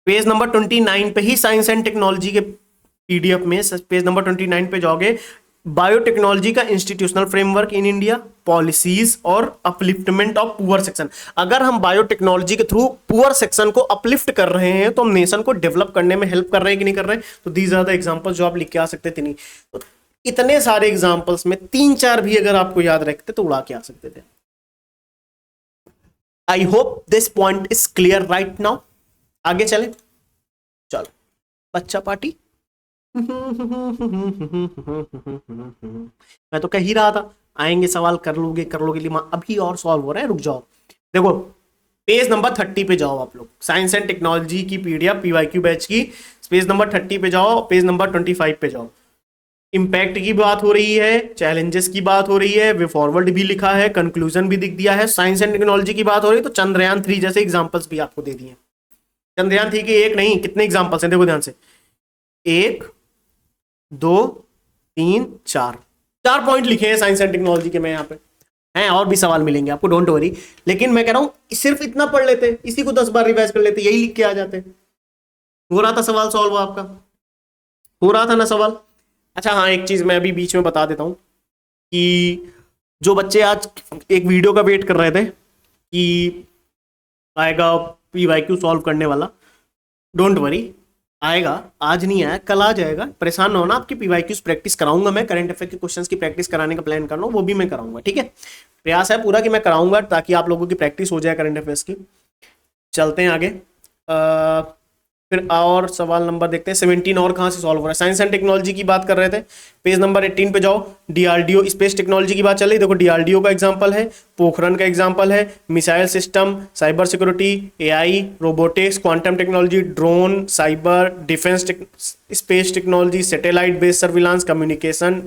पेज नंबर 29 पे ही साइंस एंड टेक्नोलॉजी के पीडीएफ में पेज नंबर 29 पे जाओगे, बायोटेक्नोलॉजी का institutional framework in India, policies और अपलिफ्टमेंट ऑफ पुअर सेक्शन। अगर हम बायोटेक्नोलॉजी के थ्रू पुअर सेक्शन को अपलिफ्ट कर रहे हैं तो हम नेशन को डेवलप करने में हेल्प कर रहे हैं कि नहीं कर रहे हैं? तो दीज आर द एग्जांपल्स जो आप लिख के आ सकते थे। नहीं तो इतने सारे एग्जांपल्स में 3 4 भी अगर आपको याद रखते तो उड़ा के आ सकते थे। I hope this point is clear right now. आगे चले, चलो बच्चा पार्टी। मैं तो कह ही रहा था आएंगे सवाल, कर लोगे कर लोगे, अभी और सॉल्व हो रहा है, रुक जाओ। देखो पेज नंबर 30 पे जाओ आप लोग, साइंस एंड टेक्नोलॉजी की पीडीएफ पीवाईक्यू बैच की, पेज नंबर 30 पे जाओ, पेज नंबर 25 पे जाओ। इम्पैक्ट की बात हो रही है, चैलेंजेस की बात हो रही है, वे फॉरवर्ड भी लिखा है, कंक्लूजन भी दिख दिया है, साइंस एंड टेक्नोलॉजी की बात हो रही है, तो चंद्रयान 3 जैसे एग्जांपल्स भी आपको दे दिए। चंद्रयान 3 के एक नहीं कितने एग्जांपल्स हैं, देखो ध्यान से, 1 2 3 4 4 पॉइंट लिखे हैं साइंस एंड टेक्नोलॉजी के। मैं यहाँ पे हैं और भी सवाल मिलेंगे आपको, डोंट वरी, लेकिन मैं कह रहा हूं सिर्फ इतना पढ़ लेते, इसी को 10 बार रिवाइज कर लेते, यही लिख के आ जाते। हो रहा था सवाल सॉल्व आपका, हो रहा था ना सवाल। अच्छा हाँ, एक चीज मैं अभी बीच में बता देता हूं कि जो बच्चे आज एक वीडियो का वेट कर रहे थे कि आएगा पीवाईक्यू सॉल्व करने वाला, डोंट वरी, आएगा, आज नहीं आया कल आ जाएगा, परेशान ना होना। आपकी पीवाईक्यूज प्रैक्टिस कराऊंगा मैं, करंट अफेयर के क्वेश्चंस की प्रैक्टिस कराने का प्लान कर रहा हूं, वो भी मैं कराऊंगा, ठीक है। प्रयास है पूरा कि मैं कराऊंगा ताकि आप लोगों की प्रैक्टिस हो जाए करंट अफेयर्स की। चलते हैं आगे, फिर और सवाल नंबर देखते हैं 17 और कहाँ से सॉल्व हो रहा है। साइंस एंड टेक्नोलॉजी की बात कर रहे थे, पेज नंबर 18 पे जाओ, डीआरडीओ स्पेस टेक्नोलॉजी की बात चल रही है। देखो डीआरडीओ का एग्जांपल है, पोखरन का एग्जांपल है, missile system, cyber security, AI, robotics, quantum technology, drone, cyber defence, space technology, satellite based surveillance, communication,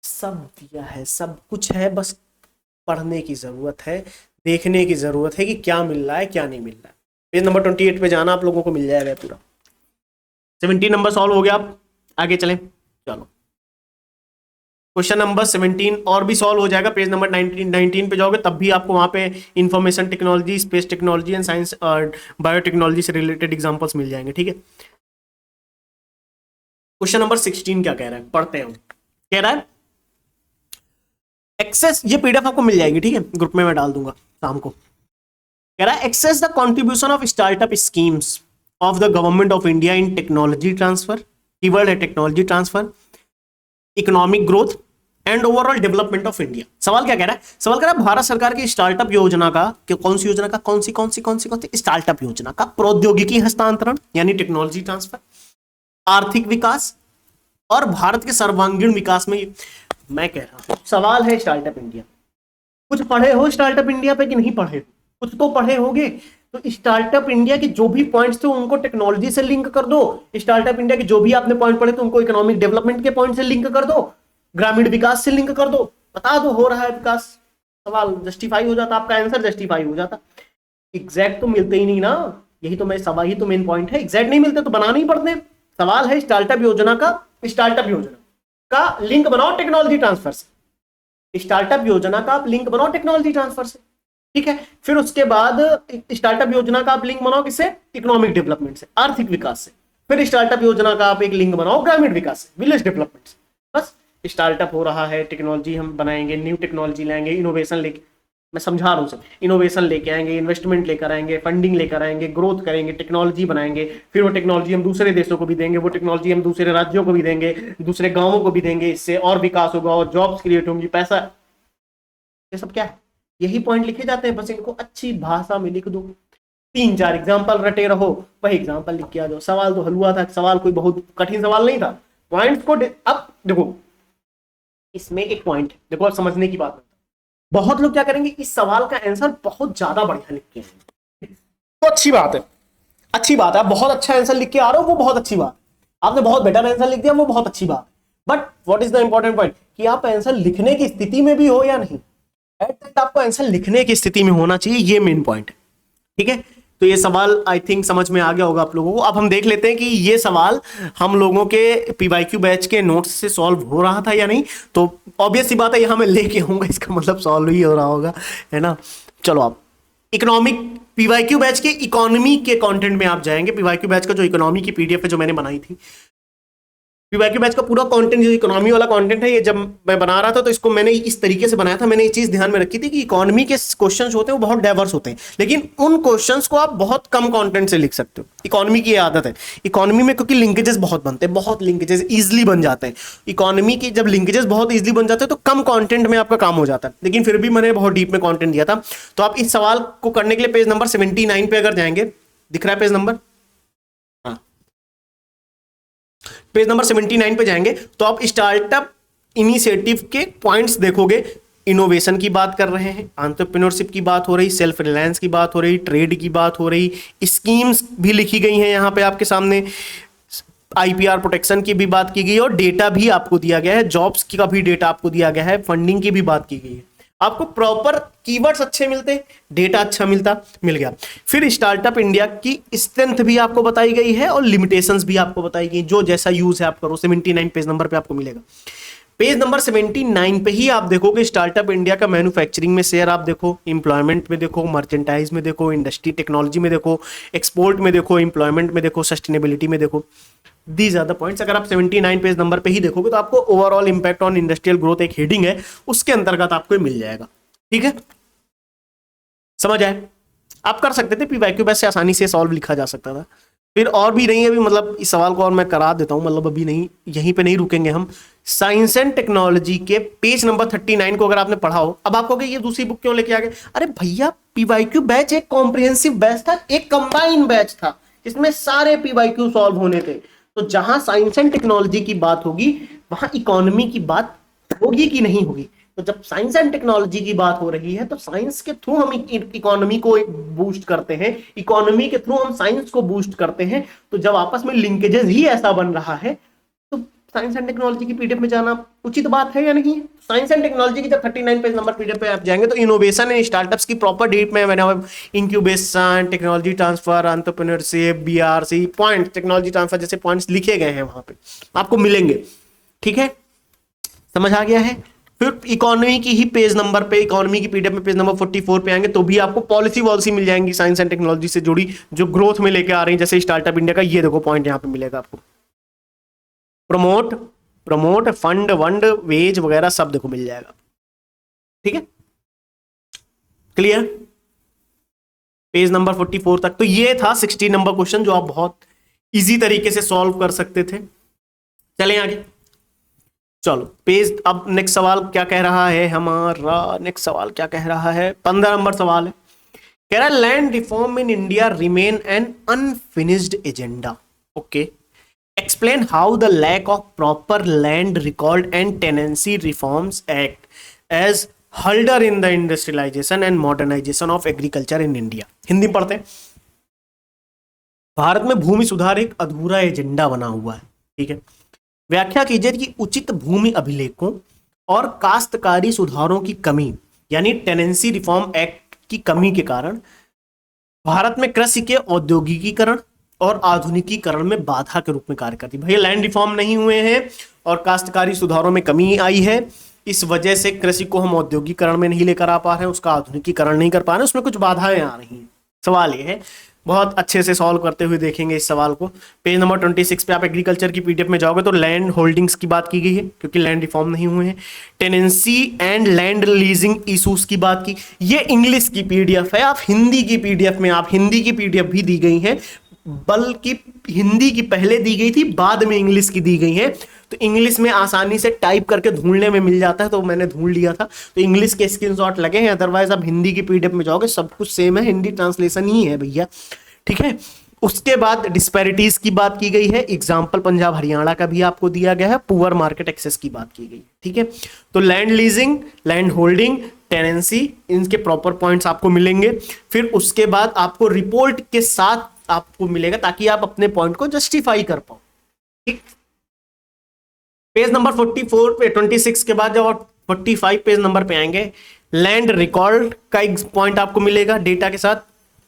सब दिया है, सब कुछ है, बस पढ़ने की जरूरत है, देखने की जरूरत है कि क्या मिल रहा है क्या नहीं मिल रहा है। पेज नंबर 28 पे जाना, आप लोगों को मिल जाएगा पूरा। 17 नंबर सॉल्व हो गया, आप आगे चलें, चलो क्वेश्चन नंबर 17 और भी सॉल्व हो जाएगा। पेज नंबर 19 पे जाओगे तब भी आपको वहां पे information technology, space technology and science और बायोटेक्नोलॉजी से रिलेटेड एग्जांपल्स मिल जाएंगे, ठीक है। क्वेश्चन नंबर 16 क्या कह रहा है, पढ़ते हैं। कह रहा है एक्सेस, ये पीडीएफ आपको मिल जाएगी, ठीक है, ग्रुप में मैं डाल दूंगा शाम को। कह रहा है access the contribution of startup schemes of the government of India in technology transfer, keyword है technology transfer, economic growth and overall development of India. सवाल क्या कह रहा है, सवाल कह रहा है भारत सरकार की स्टार्टअप योजना का, कौन सी योजना का, कौन सी स्टार्टअप योजना का प्रौद्योगिकी हस्तांतरण यानी टेक्नोलॉजी ट्रांसफर, आर्थिक विकास और भारत के सर्वांगीण विकास में। मैं कह रहा हूं सवाल है स्टार्टअप इंडिया, कुछ पढ़े हो स्टार्टअप इंडिया पे कि नहीं पढ़े, कुछ तो पढ़े होंगे। तो स्टार्टअप इंडिया के जो भी पॉइंट्स थे उनको टेक्नोलॉजी से लिंक कर दो, स्टार्टअप इंडिया के जो भी आपने पॉइंट पढ़े थे उनको इकोनॉमिक डेवलपमेंट के पॉइंट से लिंक कर दो, ग्रामीण विकास से लिंक कर दो, बता दो हो रहा है विकास, सवाल जस्टिफाई हो जाता, आपका आंसर जस्टिफाई हो जाता। एग्जैक्ट तो मिलते ही नहीं ना, यही तो मैं सवाल, ही तो मेन पॉइंट है, एग्जैक्ट नहीं मिलते तो बनाने ही पड़ते। सवाल है स्टार्टअप योजना का लिंक बनाओ टेक्नोलॉजी ट्रांसफर से, स्टार्टअप योजना का आप लिंक बनाओ टेक्नोलॉजी ट्रांसफर से, ठीक है। फिर उसके बाद स्टार्टअप योजना का आप लिंक बनाओ किससे, इकोनॉमिक डेवलपमेंट से, आर्थिक विकास से। फिर स्टार्टअप योजना का आप एक लिंक बनाओ ग्रामीण विकास से, विलेज डेवलपमेंट से। बस स्टार्टअप हो रहा है, टेक्नोलॉजी हम बनाएंगे, न्यू टेक्नोलॉजी लाएंगे, इनोवेशन लेके, मैं समझा रहा हूँ सर, इनोवेशन लेके आएंगे, इन्वेस्टमेंट लेकर आएंगे, फंडिंग लेकर आएंगे, ग्रोथ करेंगे, टेक्नोलॉजी बनाएंगे, फिर वो टेक्नोलॉजी हम दूसरे देशों को भी देंगे, वो टेक्नोलॉजी हम दूसरे राज्यों को भी देंगे, दूसरे गांवों को भी देंगे, इससे और विकास होगा और जॉब्स क्रिएट होंगी, पैसा, ये सब क्या है, यही पॉइंट लिखे जाते हैं, बस इनको अच्छी भाषा में लिख दो, 3-4 एग्जाम्पल रटे रहो, वही एग्जाम्पल लिख के आ जाओ। सवाल तो हलवा था, सवाल कोई बहुत कठिन सवाल नहीं था, पॉइंट्स को अब देखो, इसमें एक पॉइंट देखो, अब समझने की बात, बहुत लोग क्या करेंगे, इस सवाल का आंसर बहुत ज्यादा बढ़िया लिख के आएंगे, तो अच्छी बात है, अच्छी बात है, आप बहुत अच्छा आंसर लिख के आ रहे हो, वो बहुत अच्छी बात, आपने बहुत बेटर आंसर लिख दिया, वो बहुत अच्छी बात। But what is the important point कि आप आंसर लिखने की स्थिति में भी हो या नहीं, एट आपको आंसर लिखने की स्थिति में होना चाहिए, ये मेन पॉइंट है, ठीक है। तो ये सवाल आई थिंक समझ में आ गया होगा आप लोगों को। अब हम देख लेते हैं कि ये सवाल हम लोगों के पीवाईक्यू बैच के नोट्स से सॉल्व हो रहा था या नहीं। तो ऑब्वियस सी बात है, यहां मैं लेके आऊंगा, इसका मतलब सॉल्व ही हो रहा होगा, है ना। चलो आप इकोनॉमिक पीवाईक्यू बैच के इकोनॉमी के कंटेंट में आप जाएंगे, पीवाईक्यू बैच का जो इकोनॉमी की पीडीएफ है जो मैंने बनाई थी, पीवाईक्यू बैच का पूरा कंटेंट जो इकोनॉमी वाला कंटेंट है, ये जब मैं बना रहा था तो इसको मैंने इस तरीके से बनाया था। मैंने ये चीज ध्यान में रखी थी कि इकोनॉमी के क्वेश्चंस होते हैं वो बहुत डाइवर्स होते हैं, लेकिन उन क्वेश्चंस को आप बहुत कम कंटेंट से लिख सकते हो। इकोनॉमी की ये आदत है, इकोनॉमी में क्योंकि लिंकेजेस बहुत बनते हैं, बहुत लिंकेजेस इजिली बन जाते हैं। इकोनॉमी की जब लिंकेजेस बहुत इजिली बन जाते हैं तो कम कंटेंट में आपका काम हो जाता है, लेकिन फिर भी मैंने बहुत डीप में कंटेंट दिया था। तो आप इस सवाल को करने के लिए पेज नंबर 79 पे अगर जाएंगे, दिख रहा है पेज नंबर, पेज नंबर 79 पे जाएंगे तो आप स्टार्टअप इनिशिएटिव के पॉइंट्स देखोगे। इनोवेशन की बात कर रहे हैं, एंटरप्रेन्योरशिप की बात हो रही, सेल्फ रिलायंस की बात हो रही, ट्रेड की बात हो रही, स्कीम्स भी लिखी गई हैं यहाँ पे आपके सामने, आईपीआर प्रोटेक्शन की भी बात की गई है और डेटा भी आपको दिया गया है, जॉब्स का भी डेटा आपको दिया गया है, फंडिंग की भी बात की गई है। आपको प्रॉपर कीवर्ड्स अच्छे मिलते, डेटा अच्छा मिल गया। फिर स्टार्टअप इंडिया की स्ट्रेंथ भी आपको बताई गई है और लिमिटेशंस भी आपको बताई गई, जो जैसा यूज है आप करो। 79 पेज नंबर पे आपको मिलेगा। पेज नंबर 79 पे ही आप देखोगे स्टार्टअप इंडिया का मैन्युफैक्चरिंग में शेयर आप देखो, एम्प्लॉयमेंट में देखो, मर्चेंटाइज में देखो, इंडस्ट्री टेक्नोलॉजी में देखो, एक्सपोर्ट में देखो, एम्प्लॉयमेंट में देखो, सस्टेनेबिलिटी में देखो। These are the points. अगर आप 79 पेज नंबर पे ही देखोगे तो आपको overall impact on industrial growth एक हेडिंग है, उसके अंतर्गत आपको मिल जाएगा। ठीक है, समझ आए? आप कर सकते थे, पीवाईक्यू बैच से आसानी से सॉल्व लिखा जा सकता था। फिर और भी नहीं है अभी, मतलब इस सवाल को और मैं करा देता हूं, मतलब अभी नहीं, यहीं पे नहीं रुकेंगे हम। साइंस एंड टेक्नोलॉजी के पेज नंबर 39 को अगर आपने पढ़ा हो, अब आप कहोगे ये दूसरी बुक क्यों लेके आ गए? अरे भैया, पीवाईक्यू बैच एक कॉम्प्रिहेंसिव बैच था, एक कंबाइन बैच था, इसमें सारे पीवाईक्यू सॉल्व होने थे। तो जहां साइंस एंड टेक्नोलॉजी की बात होगी वहां इकोनॉमी की बात होगी कि नहीं होगी? तो जब साइंस एंड टेक्नोलॉजी की बात हो रही है तो साइंस के थ्रू हम इकोनॉमी को बूस्ट करते हैं, इकोनॉमी के थ्रू हम साइंस को बूस्ट करते हैं। तो जब आपस में लिंकेजेस ही ऐसा बन रहा है तो साइंस एंड टेक्नोलॉजी की पीडीएफ में जाना उचित बात है या नहीं? साइंस एंड टेक्नोलॉजी की जब 39 पेज नंबर पीडीएफ पे आप जाएंगे तो इनोवेशन एंड स्टार्टअप्स की प्रॉपर डीप में मैंने incubation, technology transfer, entrepreneurship, BRC point, technology transfer जैसे पॉइंट्स लिखे गए हैं वहां पे आपको मिलेंगे। ठीक है, समझ आ गया है? फिर इकोनॉमी की ही पेज नंबर पे, इकोनॉमी की पीडीएफ में पेज नंबर 44 पे आएंगे तो भी आपको पॉलिसी वॉलिसी मिल जाएंगी साइंस एंड टेक्नोलॉजी से जुड़ी, जो ग्रोथ में लेके आ रही है। जैसे स्टार्टअप इंडिया का ये देखो पॉइंट यहाँ पे मिलेगा आपको, प्रमोट फंड वंड वेज वगैरह सब देखो मिल जाएगा। ठीक है, क्लियर? पेज नंबर 44 तक। तो ये था 60 नंबर क्वेश्चन जो आप बहुत इजी तरीके से सॉल्व कर सकते थे। चलें आगे, चलो पेज। अब नेक्स्ट सवाल क्या कह रहा है हमारा? नेक्स्ट सवाल क्या कह रहा है? 15 नंबर सवाल है, कह रहा है land reform in India remain an unfinished agenda. Okay, explain how the lack of proper land record and tenancy reforms act as halter in the industrialization and modernization of agriculture in India। Hindi पढ़ते हैं। भारत में भूमि सुधार एक अधूरा agenda बना हुआ है। ठीक है, व्याख्या कीजिए कि उचित भूमि अभिलेखों और काश्तकारी सुधारों की कमी यानी टेनेंसी रिफॉर्म एक्ट की कमी के कारण भारत में कृषि के औद्योगिकीकरण और आधुनिकीकरण में बाधा के रूप में कार्य करती है। भैया लैंड रिफॉर्म नहीं हुए हैं और काश्तकारी सुधारों में कमी आई है, इस वजह से कृषि को हम औद्योगिकरण में नहीं लेकर आ पा रहे हैं, उसका आधुनिकीकरण नहीं कर पा रहे हैं, उसमें कुछ बाधाएं आ रही हैं। सवाल ये है, बहुत अच्छे से सॉल्व करते हुए देखेंगे इस सवाल को। पेज नंबर 26 पे आप एग्रीकल्चर की पीडीएफ में जाओगे तो लैंड होल्डिंग्स की बात की गई है क्योंकि लैंड रिफॉर्म नहीं हुए हैं। Tenancy and land leasing issues की बात की, ये इंग्लिश की पीडीएफ है। आप हिंदी की पीडीएफ में, आप हिंदी की पीडीएफ भी दी गई है, बल्कि हिंदी की पहले दी गई थी, बाद में इंग्लिश की दी गई है। तो इंग्लिश में आसानी से टाइप करके ढूंढने में मिल जाता है, तो मैंने ढूंढ लिया था, तो इंग्लिश के स्क्रीनशॉट लगे हैं। अदरवाइज आप हिंदी की पीडीएफ में जाओगे सब कुछ सेम है, हिंदी ट्रांसलेशन ही है भैया। ठीक है, उसके बाद डिस्पैरिटीज की बात की गई है, एग्जाम्पल पंजाब हरियाणा का भी आपको दिया गया है, पुअर मार्केट एक्सेस की बात की गई। ठीक है, तो land leasing, land holding, tenancy, इनके प्रॉपर पॉइंट्स आपको मिलेंगे। फिर उसके बाद आपको रिपोर्ट के साथ आपको मिलेगा ताकि आप अपने पॉइंट को जस्टिफाई कर पाओ। ठीक, पेज नंबर 44 पे 26 के बाद जब आप 45 पेज नंबर पे आएंगे, लैंड रिकॉर्ड का एक पॉइंट आपको मिलेगा डेटा के साथ।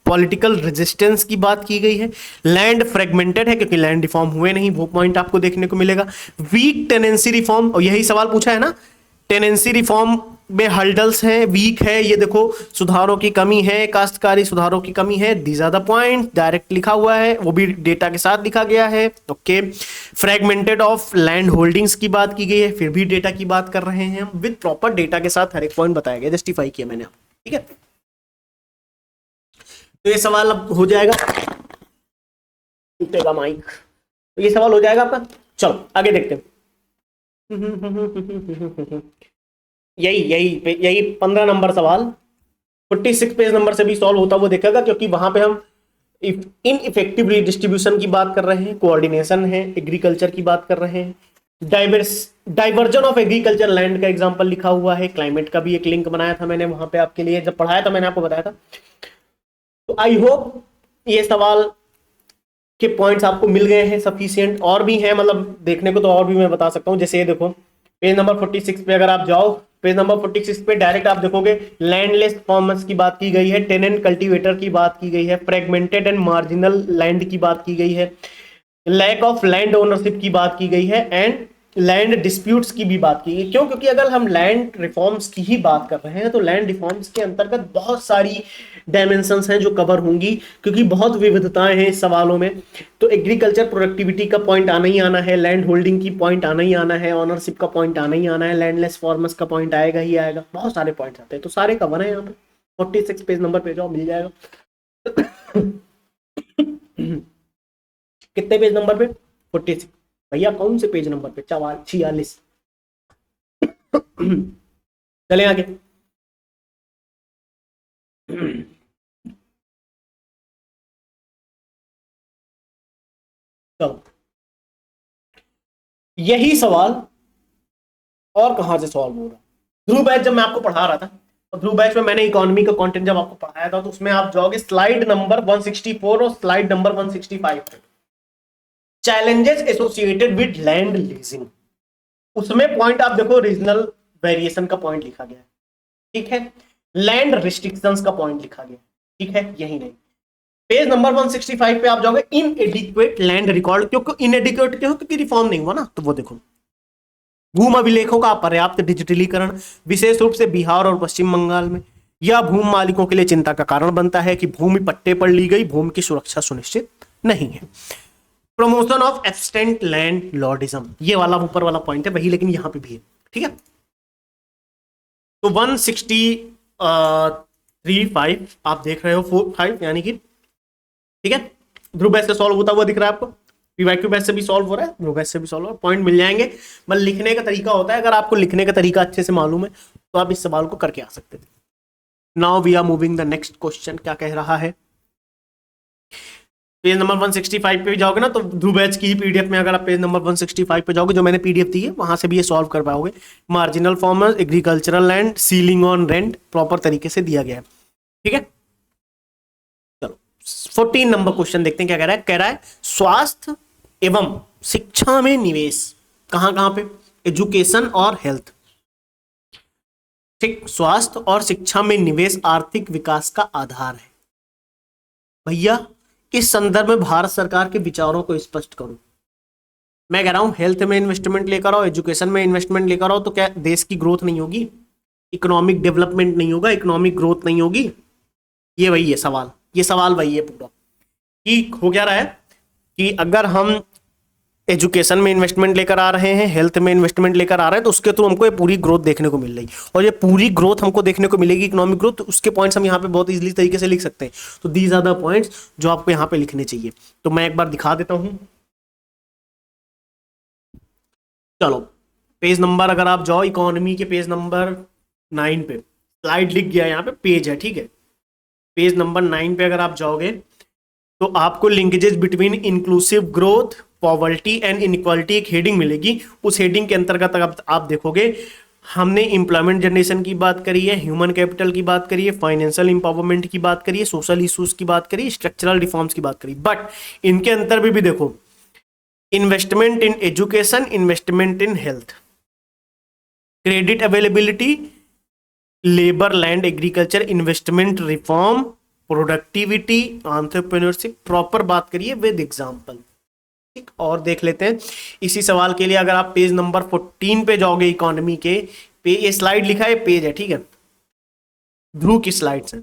पॉलिटिकल रेजिस्टेंस की बात की गई है। लैंड फ्रेगमेंटेड है क्योंकि लैंड रिफॉर्म हुए नहीं, वो पॉइंट आपको देखने को मिलेगा। वीक टेनेंसी रिफॉर्म, और यही सवाल पूछा है ना, टेनेंसी रिफॉर्म में हर्डल्स हैं, वीक है, ये देखो सुधारों की कमी है, काश्तकारी सुधारों की कमी है, these are the point, direct लिखा हुआ है, वो भी डेटा के साथ लिखा गया है। Okay, fragmented of land holdings की बात की गई है, फिर भी डेटा की बात कर रहे हैं, विद प्रॉपर डेटा के साथ हर एक पॉइंट बताया गया, जस्टिफाई किया मैंने, ठीक है। तो ये सवाल अब हो जाएगा, टूटेगा माइक, तो ये सवाल हो जाएगा आपका। चलो आगे देखते हैं। यही यही यही 15 नंबर सवाल 46 पेज नंबर से भी सॉल्व होता हुआ देखेगा, क्योंकि वहां पे हम इन इफेक्टिव रिडिस्ट्रीब्यूशन की बात कर रहे हैं, कोऑर्डिनेशन है, एग्रीकल्चर की बात कर रहे हैं, डाइवर्जन ऑफ एग्रीकल्चर लैंड का एग्जांपल लिखा हुआ है, क्लाइमेट का भी एक लिंक बनाया था मैंने वहां पे आपके लिए, जब पढ़ाया था मैंने आपको बताया था। तो आई होप ये सवाल के पॉइंट्स आपको मिल गए हैं सफिशिएंट, और भी हैं मतलब देखने को तो और भी मैं बता सकता हूं। जैसे ये देखो पेज नंबर 46 पे अगर आप जाओ, पेज नंबर 46 पे डायरेक्ट आप देखोगे लैंडलेस फॉर्मर्स की बात की गई है, टेनेंट कल्टीवेटर की बात की गई है, फ्रेगमेंटेड एंड मार्जिनल लैंड की बात की गई है, लैक ऑफ लैंड ओनरशिप की बात की गई है, एंड लैंड डिस्प्यूट्स की भी बात की गई। क्यों? क्योंकि अगर हम लैंड रिफॉर्म्स की ही बात कर रहे हैं तो लैंड रिफॉर्म्स के अंतर्गत बहुत सारी डायमेंशंस हैं जो कवर होंगी, क्योंकि बहुत विविधताएं हैं इस सवालों में। तो एग्रीकल्चर प्रोडक्टिविटी का पॉइंट आना ही आना है, लैंड होल्डिंग की पॉइंट आना ही आना है, ऑनरशिप का पॉइंट आना ही आना है, लैंडलेस फॉर्मर्स का पॉइंट आएगा ही आएगा, बहुत सारे पॉइंट्स आते हैं, तो सारे कवर है यहाँ पे। 46 पेज नंबर पे जाओ, मिल जाएगा। कितने पेज नंबर पे? 46 भैया, कौन से पेज नंबर पे? 46। चले आगे। चलो, यही सवाल और कहां से सॉल्व हो रहा? ध्रुव बैच जब मैं आपको पढ़ा रहा था, तो ध्रुव बैच में मैंने इकोनॉमी का कंटेंट जब आपको पढ़ाया था, तो उसमें आप जाओगे स्लाइड नंबर 164 और स्लाइड नंबर 165 पे, challenges associated with land leasing, उसमें पॉइंट आप देखो रीजनल वेरिएशन का पॉइंट लिखा गया है, ठीक है, लैंड रिस्ट्रिक्शंस का पॉइंट लिखा गया है, ठीक है, यही नहीं। पेज नंबर 165 पे आप जाओगे इनएडिक्वेट लैंड रिकॉर्ड, क्योंकि इनएडिक्वेट क्यों? क्योंकि रिफॉर्म नहीं हुआ ना, तो वो देखो भूम अभिलेखों का पर्याप्त डिजिटलीकरण विशेष रूप से बिहार और पश्चिम बंगाल में, यह भूमि मालिकों के लिए चिंता का कारण बनता है कि भूमि पट्टे पर ली गई भूमि की सुरक्षा सुनिश्चित नहीं है। प्रमोशन ऑफ एब्स्टेंट लैंड लॉर्डिज्म, ये वाला ऊपर वाला पॉइंट है वही, लेकिन यहां पे भी है, ठीक है। तो 163.5 आप देख रहे हो, 4.5 यानी कि, ठीक है, ध्रुव बैच से सॉल्व होता हुआ दिख रहा है आपको, पीवाईक्यू बैच से भी सॉल्व हो रहा है, ध्रुव बैच से भी सॉल्व हो रहा है, पॉइंट मिल जाएंगे। मतलब लिखने का तरीका होता है, अगर आपको लिखने का तरीका अच्छे से मालूम है तो आप इस सवाल को करके आ सकते थे। Now we are moving the next question, क्या कह रहा है? पेज नंबर 165 पे भी जाओगे ना, तो ध्रुव बैच की ही पीडीएफ में अगर आप पेज नंबर 165 पे जाओगे, जो मैंने पीडीएफ दी है, वहां से भी ये सॉल्व कर पाओगे। Marginal farmers, agricultural land, ceiling on rent, proper तरीके से दिया गया है, ठीक है। चलो 14 नंबर क्वेश्चन देखते हैं क्या कह रहा है। कह रहा है स्वास्थ्य एवं शिक्षा में निवेश कहां कहां पे? एजुकेशन और हेल्थ, ठीक। स्वास्थ्य और शिक्षा में निवेश आर्थिक विकास का आधार है। भैया इस संदर्भ में भारत सरकार के विचारों को स्पष्ट करूं। मैं कह रहा हूं हेल्थ में इन्वेस्टमेंट लेकर आओ, एजुकेशन में इन्वेस्टमेंट लेकर आओ, तो क्या देश की ग्रोथ नहीं होगी? इकोनॉमिक डेवलपमेंट नहीं होगा? इकोनॉमिक ग्रोथ नहीं होगी? ये वही है सवाल, ये सवाल वही है पूरा कि हो क्या रहा है कि अगर हम एजुकेशन में इन्वेस्टमेंट लेकर आ रहे हैं, हेल्थ में इन्वेस्टमेंट लेकर आ रहे हैं, तो उसके थ्रू हमको ये पूरी ग्रोथ देखने को मिल रही, और ये पूरी ग्रोथ हमको देखने को मिलेगी, इकोनॉमिक ग्रोथ। तो उसके पॉइंट्स हम यहाँ पे बहुत इजीली तरीके से लिख सकते हैं। तो दीज आर द पॉइंट्स जो आपको यहाँ पे लिखने चाहिए। तो मैं एक बार दिखा देता हूं। चलो पेज नंबर अगर आप जाओ इकोनॉमी के पेज नंबर 9 पे, स्लाइड लिख गया यहाँ पे, पेज है, ठीक है। पेज नंबर 9 पे अगर आप जाओगे तो आपको linkages between inclusive growth, poverty and inequality एक हेडिंग मिलेगी। उस हेडिंग के अंतर्गत आप देखोगे हमने एम्प्लॉयमेंट जनरेशन की बात करी है, ह्यूमन कैपिटल की बात करी है, फाइनेंशियल इंपावरमेंट की बात करी है, सोशल इश्यूज की बात करी, स्ट्रक्चरल रिफॉर्म्स की बात करी। बट इनके अंतर भी देखो, investment in education, investment in health, credit availability, labour, land, agriculture, investment reform, productivity, entrepreneurship, proper बात करिए विद एग्जांपल, ठीक। और देख लेते हैं इसी सवाल के लिए, अगर आप पेज नंबर 14 पे जाओगे इकोनॉमी के, ये स्लाइड लिखा है, पेज है, ठीक है, ध्रुव की स्लाइड्स है।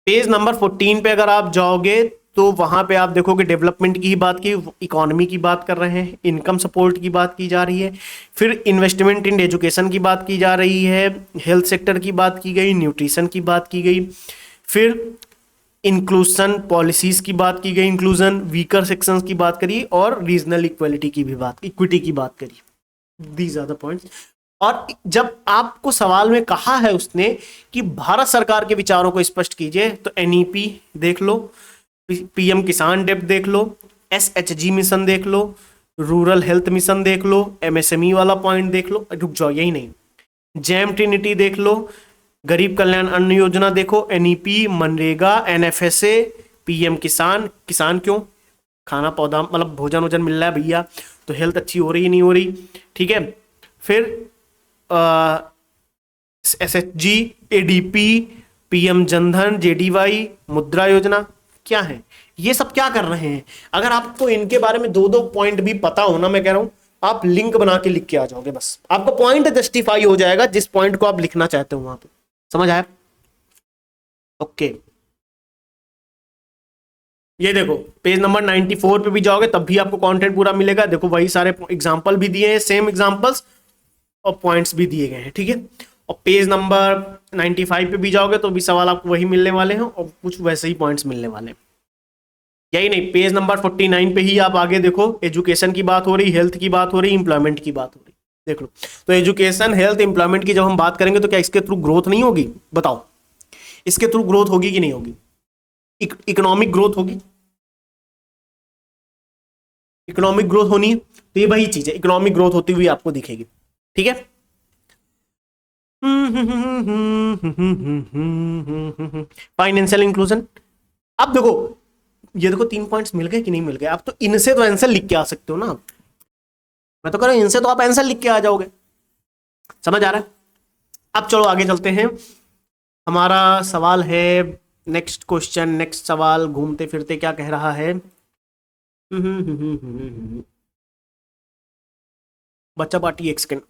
पेज नंबर 14 पे अगर आप जाओगे तो वहां पे आप देखोगे डेवलपमेंट की ही बात की, इकोनॉमी की बात कर रहे हैं, इनकम सपोर्ट की बात की जा रही है, फिर इन्वेस्टमेंट इन एजुकेशन की बात की जा रही है, हेल्थ सेक्टर की बात की गई, न्यूट्रिशन की बात की गई, फिर इंक्लूजन पॉलिसीज की बात की गई, इंक्लूजन वीकर सेक्शंस की बात करी, और रीजनल इक्वलिटी की भी बात, इक्विटी की बात करी। These are the points. और जब आपको सवाल में कहा है उसने कि भारत सरकार के विचारों को स्पष्ट कीजिए, तो एनईपी देख लो, पीएम किसान डेप्ट देख लो, एसएचजी मिशन देख लो, रूरल हेल्थ मिशन देख लो, एमएसएमई वाला पॉइंट देख लो, रुक जाओ यही नहीं, जैम ट्रिनिटी देख लो, गरीब कल्याण अन्न योजना देखो, एनईपी, मनरेगा, एनएफएसए, पीएम किसान, किसान क्यों, खाना पौधा मतलब भोजन वोजन मिल रहा है भैया, तो हेल्थ अच्छी हो रही नहीं हो रही, ठीक है। फिर एसएचजी, एडीपी, पीएम जनधन, जेडीवाई, मुद्रा योजना क्या है, ये सब क्या कर रहे हैं। अगर आपको इनके बारे में दो दो पॉइंट भी पता हो ना, मैं कह रहा हूं आप लिंक बना के लिख के आ जाओगे, बस आपको पॉइंट जस्टिफाई हो जाएगा जिस पॉइंट को आप लिखना चाहते हो वहां पे। समझ आया? ओके, ये देखो पेज नंबर 94 पे भी जाओगे तब भी आपको कंटेंट पूरा मिलेगा। देखो वही सारे एग्जांपल भी दिए हैं, सेम एग्जांपल्स और पॉइंट्स भी दिए गए हैं, ठीक है। और पेज नंबर 95 पे भी जाओगे तो भी सवाल आपको वही मिलने वाले हैं और कुछ वैसे ही पॉइंट्स मिलने वाले हैं। यही नहीं, पेज नंबर 49 पे ही आप आगे देखो, एजुकेशन की बात हो रही, हेल्थ की बात हो रही, इंप्लॉयमेंट की बात हो रही, देख लो। तो एजुकेशन, हेल्थ, इंप्लॉयमेंट की जब हम बात करेंगे तो क्या इसके थ्रू ग्रोथ नहीं होगी? बताओ, इसके थ्रू ग्रोथ होगी कि नहीं होगी? इकोनॉमिक ग्रोथ होगी, इकोनॉमिक ग्रोथ होनी है, तो ये वही चीज है, इकोनॉमिक ग्रोथ होती हुई आपको दिखेगी, ठीक है। फाइनेंशियल इंक्लूजन, अब देखो ये देखो 3 पॉइंट्स मिल गए कि नहीं मिल गए? आप तो इनसे तो आंसर लिख के आ सकते हो ना, मैं तो कह रहा हूं इनसे तो आप आंसर लिख के आ जाओगे। समझ आ रहा है? अब चलो आगे चलते हैं, हमारा सवाल है नेक्स्ट क्वेश्चन, नेक्स्ट सवाल घूमते फिरते क्या कह रहा है। बच्चा पार्टी एक सेकेंड,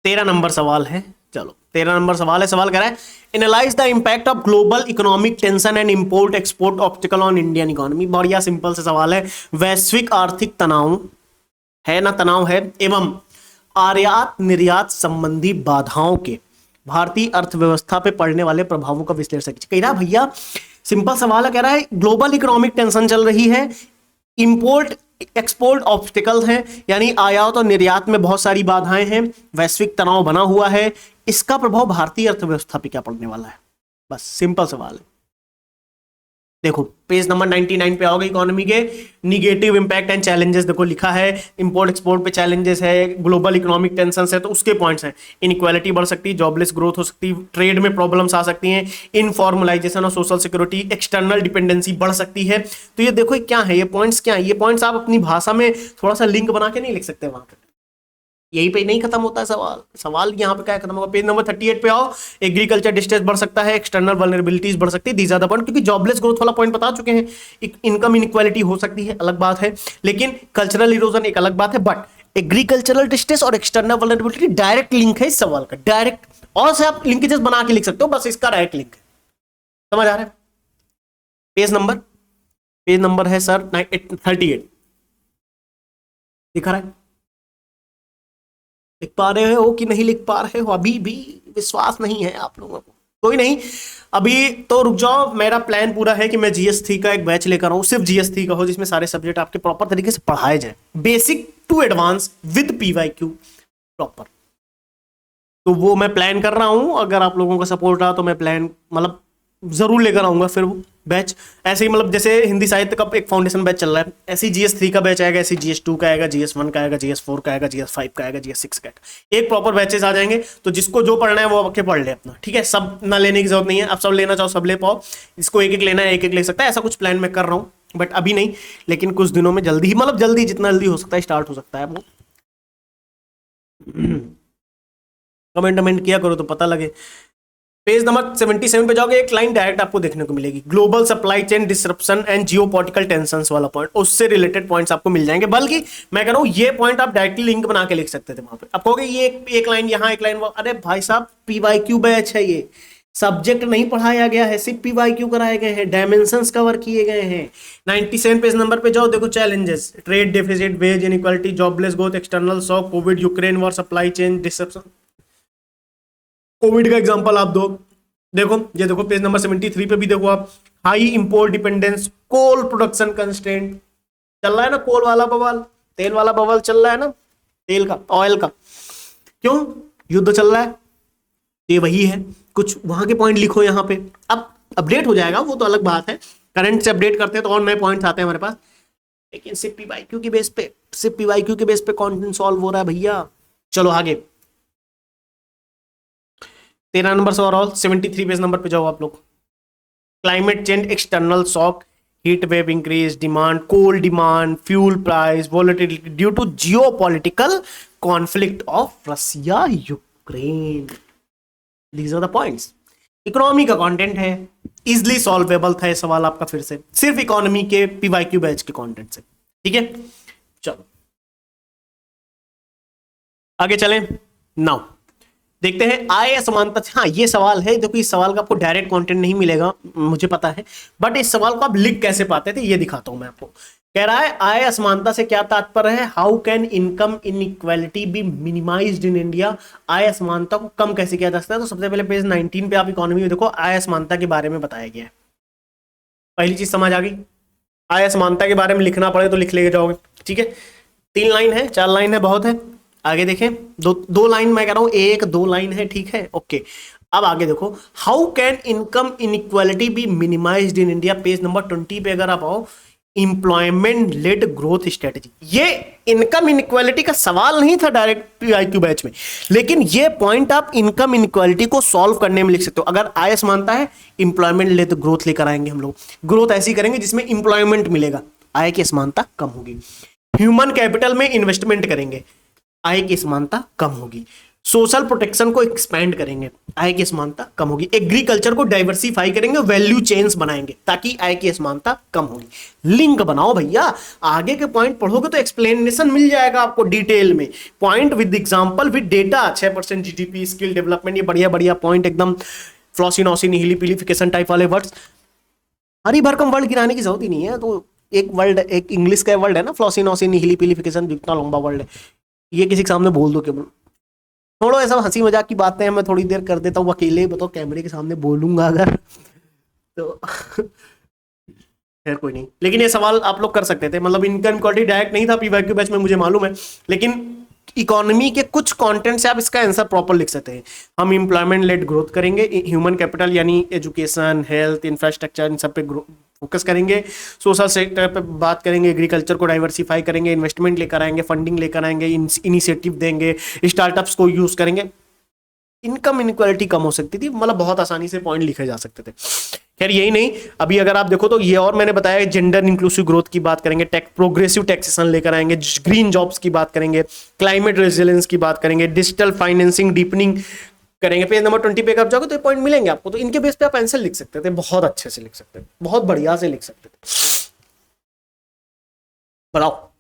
13 नंबर सवाल है, चलो 13 नंबर सवाल है। सवाल कह रहा है analyse the impact of global economic tension and import export obstacle on Indian economy. बढ़िया सिंपल से सवाल है, वैश्विक आर्थिक तनाव है ना, तनाव है, एवं आयात निर्यात संबंधी बाधाओं के भारतीय अर्थव्यवस्था पे पड़ने वाले प्रभावों का विश्लेषण कीजिए। कह रहा भैया सिंपल सवाल है, कह रहा है ग्लोबल इकोनॉमिक टेंशन चल रही है, इंपोर्ट एक्सपोर्ट ऑब्स्टिकल्स हैं, यानी आयात और निर्यात में बहुत सारी बाधाएं हैं, वैश्विक तनाव बना हुआ है, इसका प्रभाव भारतीय अर्थव्यवस्था पे क्या पड़ने वाला है? बस सिंपल सवाल है। देखो पेज नंबर 99 पे आओगे, इकोनॉमी के निगेटिव इंपैक्ट एंड चैलेंजेस देखो लिखा है, इंपोर्ट एक्सपोर्ट पे चैलेंजेस है, ग्लोबल इकोनॉमिक टेंशन है तो उसके पॉइंट्स हैं, इनइक्वालिटी बढ़ सकती है, जॉबलेस ग्रोथ हो सकती है, ट्रेड में प्रॉब्लम्स आ सकती हैं, इनफॉर्मलाइजेशन और सोशल सिक्योरिटी, एक्सटर्नल डिपेंडेंसी बढ़ सकती है। तो ये देखो क्या है, ये पॉइंट्स क्या है, ये पॉइंट्स आप अपनी भाषा में थोड़ा सा लिंक बना के नहीं लिख सकते वहां पर, यही पे नहीं खत्म होता है सवाल। सवाल यहाँ पे क्या खत्म होगा? पेज नंबर 38 पे आओ, एग्रीकल्चर डिस्ट्रेस बढ़ सकता है, एक्सटर्नल वल्नरेबिलिटीज बढ़ सकती है, दीज आर द पॉइंट, क्योंकि जॉबलेस ग्रोथ वाला पॉइंट बता चुके हैं, इनकम इनइक्वालिटी हो सकती है अलग बात है, लेकिन कल्चरल इरोजन एक अलग बात है, बट एग्रीकल्चरल डिस्ट्रेस और एक्सटर्नल वल्नरेबिलिटी डायरेक्ट लिंक है इस सवाल का, डायरेक्ट, और से आप लिंकेजेस बना के लिख सकते हो, बस इसका डायरेक्ट लिंक है। समझ आ रहा है? पेज नंबर है सर 38, दिखा रहा है? लिख पा रहे हो कि नहीं लिख पा रहे हो? अभी भी विश्वास नहीं है आप लोगों को? कोई नहीं, अभी तो रुक जाओ, मेरा प्लान पूरा है कि मैं जीएस3 का एक बैच लेकर आऊं, सिर्फ जीएस3 का हो, जिसमें सारे सब्जेक्ट आपके प्रॉपर तरीके से पढ़ाए जाए, basic to advance with PYQ proper. तो वो मैं प्लान कर रहा हूं, अगर आप लोगों का सपोर्ट रहा तो मैं प्लान मतलब जरूर लेकर आऊंगा फिर वो बैच। ऐसे ही मतलब जैसे हिंदी साहित्य का एक फाउंडेशन बैच चल रहा है, ऐसे ही जीएस3 का बैच आएगा, ऐसे जीएस2 का आएगा, जीएस1 का आएगा, जीएस4 का आएगा, जीएस5 का आएगा, जीएस6 का आएगा, एक प्रॉपर बैचेस आ जाएंगे। तो जिसको जो पढ़ना है वो आके पढ़ ले अपना, ठीक है, सब ना लेने की जरूरत नहीं है, आप सब लेना चाहो सब ले पाओ, इसको एक एक लेना है एक एक ले सकता है, ऐसा कुछ प्लान मैं कर रहा हूँ, बट अभी नहीं, लेकिन कुछ दिनों में जल्दी ही, मतलब जल्दी जितना जल्दी हो सकता है स्टार्ट हो सकता है वो। कमेंट किया करो तो पता लगे। पेज नंबर 77 पे जाओगे, एक लाइन डायरेक्ट आपको देखने को मिलेगी, global supply chain disruption and geopolitical tensions वाला पॉइंट, उससे रिलेटेड पॉइंट्स आपको मिल जाएंगे। बल्कि मैं कह रहा हूं ये पॉइंट आप डायरेक्टली लिंक बना के लिख सकते थे वहां पे। आप कहोगे ये एक लाइन यहाँ, एक लाइन, अरे भाई साहब पीवाईक्यू बैच है, ये सब्जेक्ट नहीं पढ़ाया गया है, सिर्फ पीवाईक्यू कराए गए हैं, डायमेंशंस कवर किए गए हैं। 97 पेज नंबर पे जाओ, देखो challenges, trade deficit, wage inequality, jobless growth, external shock, COVID, Ukraine war, supply chain disruption. COVID का एग्जांपल आप दो, देखो ये देखो पेज नंबर 73 पे भी देखो आप, high import dependence, coal production constraint, चल रहा है ना कोल वाला बवाल, तेल वाला बवाल चल रहा है ना, तेल का, ऑयल का, क्यों युद्ध चल रहा है, ये वही है। कुछ वहां के पॉइंट लिखो यहाँ पे, अब अपडेट हो जाएगा वो तो अलग बात है, करंट से अपडेट करते हैं तो और नए पॉइंट्स आते हैं हमारे पास, लेकिन सिर्फ पीवाईक्यू के बेस पे, सिर्फ पीवाईक्यू के बेस पे कंटेंट सॉल्व हो रहा है भैया। चलो आगे 13 नंबर से ओवरऑल 73 पेज नंबर पे जाओ आप लोग, climate change, external shock, heat wave increase demand, coal demand, fuel price, volatility due to geopolitical conflict of Russia Ukraine. These are the points. Economy का कंटेंट है, इजिली सॉल्वेबल था ये सवाल आपका, फिर से सिर्फ इकोनॉमी के पीवाईक्यू बैच के कंटेंट से, ठीक है। चलो आगे चलें, नाउ देखते हैं आय असमानता। हाँ ये सवाल है, देखो इस सवाल का आपको डायरेक्ट कंटेंट नहीं मिलेगा मुझे पता है, बट इस सवाल को आप लिख कैसे पाते थे ये दिखाता हूं मैं आपको। कह रहा है आय असमानता से क्या तात्पर्य है, how can income inequality be minimised in India, आय असमानता को कम कैसे किया जा सकता है। तो सबसे पहले पेज 19 पे आप इकोनॉमी में देखो, आय असमानता के बारे में बताया गया है। पहली चीज समझ आ गई, आय असमानता के बारे में लिखना पड़े तो लिख ले जाओगे, ठीक है। 3 लाइन है, 4 लाइन है, बहुत है। आगे देखें, दो लाइन मैं कह रहा हूं, 1-2 लाइन है, ठीक है, ओके। अब आगे देखो, how can income inequality be minimised in India, page number 20 पे अगर आप आओ, इंप्लॉयमेंट लेड ग्रोथ स्ट्रेटेजी। ये इनकम इनइक्वालिटी का सवाल नहीं था डायरेक्ट पीआईक्यू बैच में, लेकिन ये पॉइंट आप इनकम इनइक्वालिटी को सॉल्व करने में लिख सकते हो। अगर आय असमानता है, इंप्लॉयमेंट लेड ग्रोथ लेकर आएंगे हम लोग, ग्रोथ ऐसी करेंगे जिसमें इंप्लॉयमेंट मिलेगा, आय की असमानता कम होगी। ह्यूमन कैपिटल में इन्वेस्टमेंट करेंगे, आय की असमानता कम होगी। सोशल प्रोटेक्शन को एक्सपैंड करेंगे, आय की असमानता कम होगी। एग्रीकल्चर को डाइवर्सिफाई करेंगे, वैल्यू चेन्स बनाएंगे ताकि आय की असमानता कम होगी। लिंक बनाओ भैया, आगे के पॉइंट पढ़ोगे तो एक्सप्लेनेशन मिल जाएगा आपको डिटेल में, point with example with data. 6% GDP, skill development, ये बढ़िया बढ़िया पॉइंट, एकदम फ्लॉसिनोसिन हिलीपिलीफिकेशन टाइप वाले वर्ड्स। हरी भरकम वर्ड गिराने की जरूरत ही नहीं है, तो एक वर्ड, एक इंग्लिश का वर्ड है ना फ्लॉसिनोसिन हिलीपिलीफिकेशन, जितना लंबा वर्ड है, ये किसी के सामने बोल दो केवल। थोड़ा ऐसा हंसी मजाक की बातें हैं, मैं थोड़ी देर कर देता हूँ अकेले, बताओ कैमरे के सामने बोलूंगा अगर तो खैर कोई नहीं, लेकिन ये सवाल आप लोग कर सकते थे, मतलब इनकम क्वालिटी डायरेक्ट नहीं था पीवाईक्यू बैच में, मुझे मालूम है, लेकिन इकोनॉमी के कुछ कंटेंट से आप इसका आंसर प्रॉपर लिख सकते हैं। हम इंप्लॉयमेंट लेड ग्रोथ करेंगे, ह्यूमन कैपिटल यानी एजुकेशन, हेल्थ, इंफ्रास्ट्रक्चर, इन सब पे फोकस करेंगे। सोशल सेक्टर पे बात करेंगे, एग्रीकल्चर को डाइवर्सिफाई करेंगे, इन्वेस्टमेंट लेकर आएंगे, फंडिंग लेकर आएंगे, इनिशिएटिव देंगे, स्टार्टअप्स को यूज करेंगे। इनकम इनक्वालिटी कम हो सकती थी, मतलब बहुत आसानी से पॉइंट लिखे जा सकते थे। खैर यही नहीं, अभी अगर आप देखो तो ये और मैंने बताया, जेंडर इंक्लूसिव ग्रोथ की बात करेंगे, प्रोग्रेसिव टैक्सेशन लेकर आएंगे, ग्रीन जॉब्स की बात करेंगे, क्लाइमेट रेजिलियंस की बात करेंगे, डिजिटल फाइनेंसिंग डीपनिंग करेंगे। पेज नंबर 20 पे आप जाओगे तो पॉइंट मिलेंगे आपको, तो इनके बेस पे आप आंसर लिख सकते थे, बहुत अच्छे से लिख सकते थे, बहुत बढ़िया से लिख सकते थे। बताओ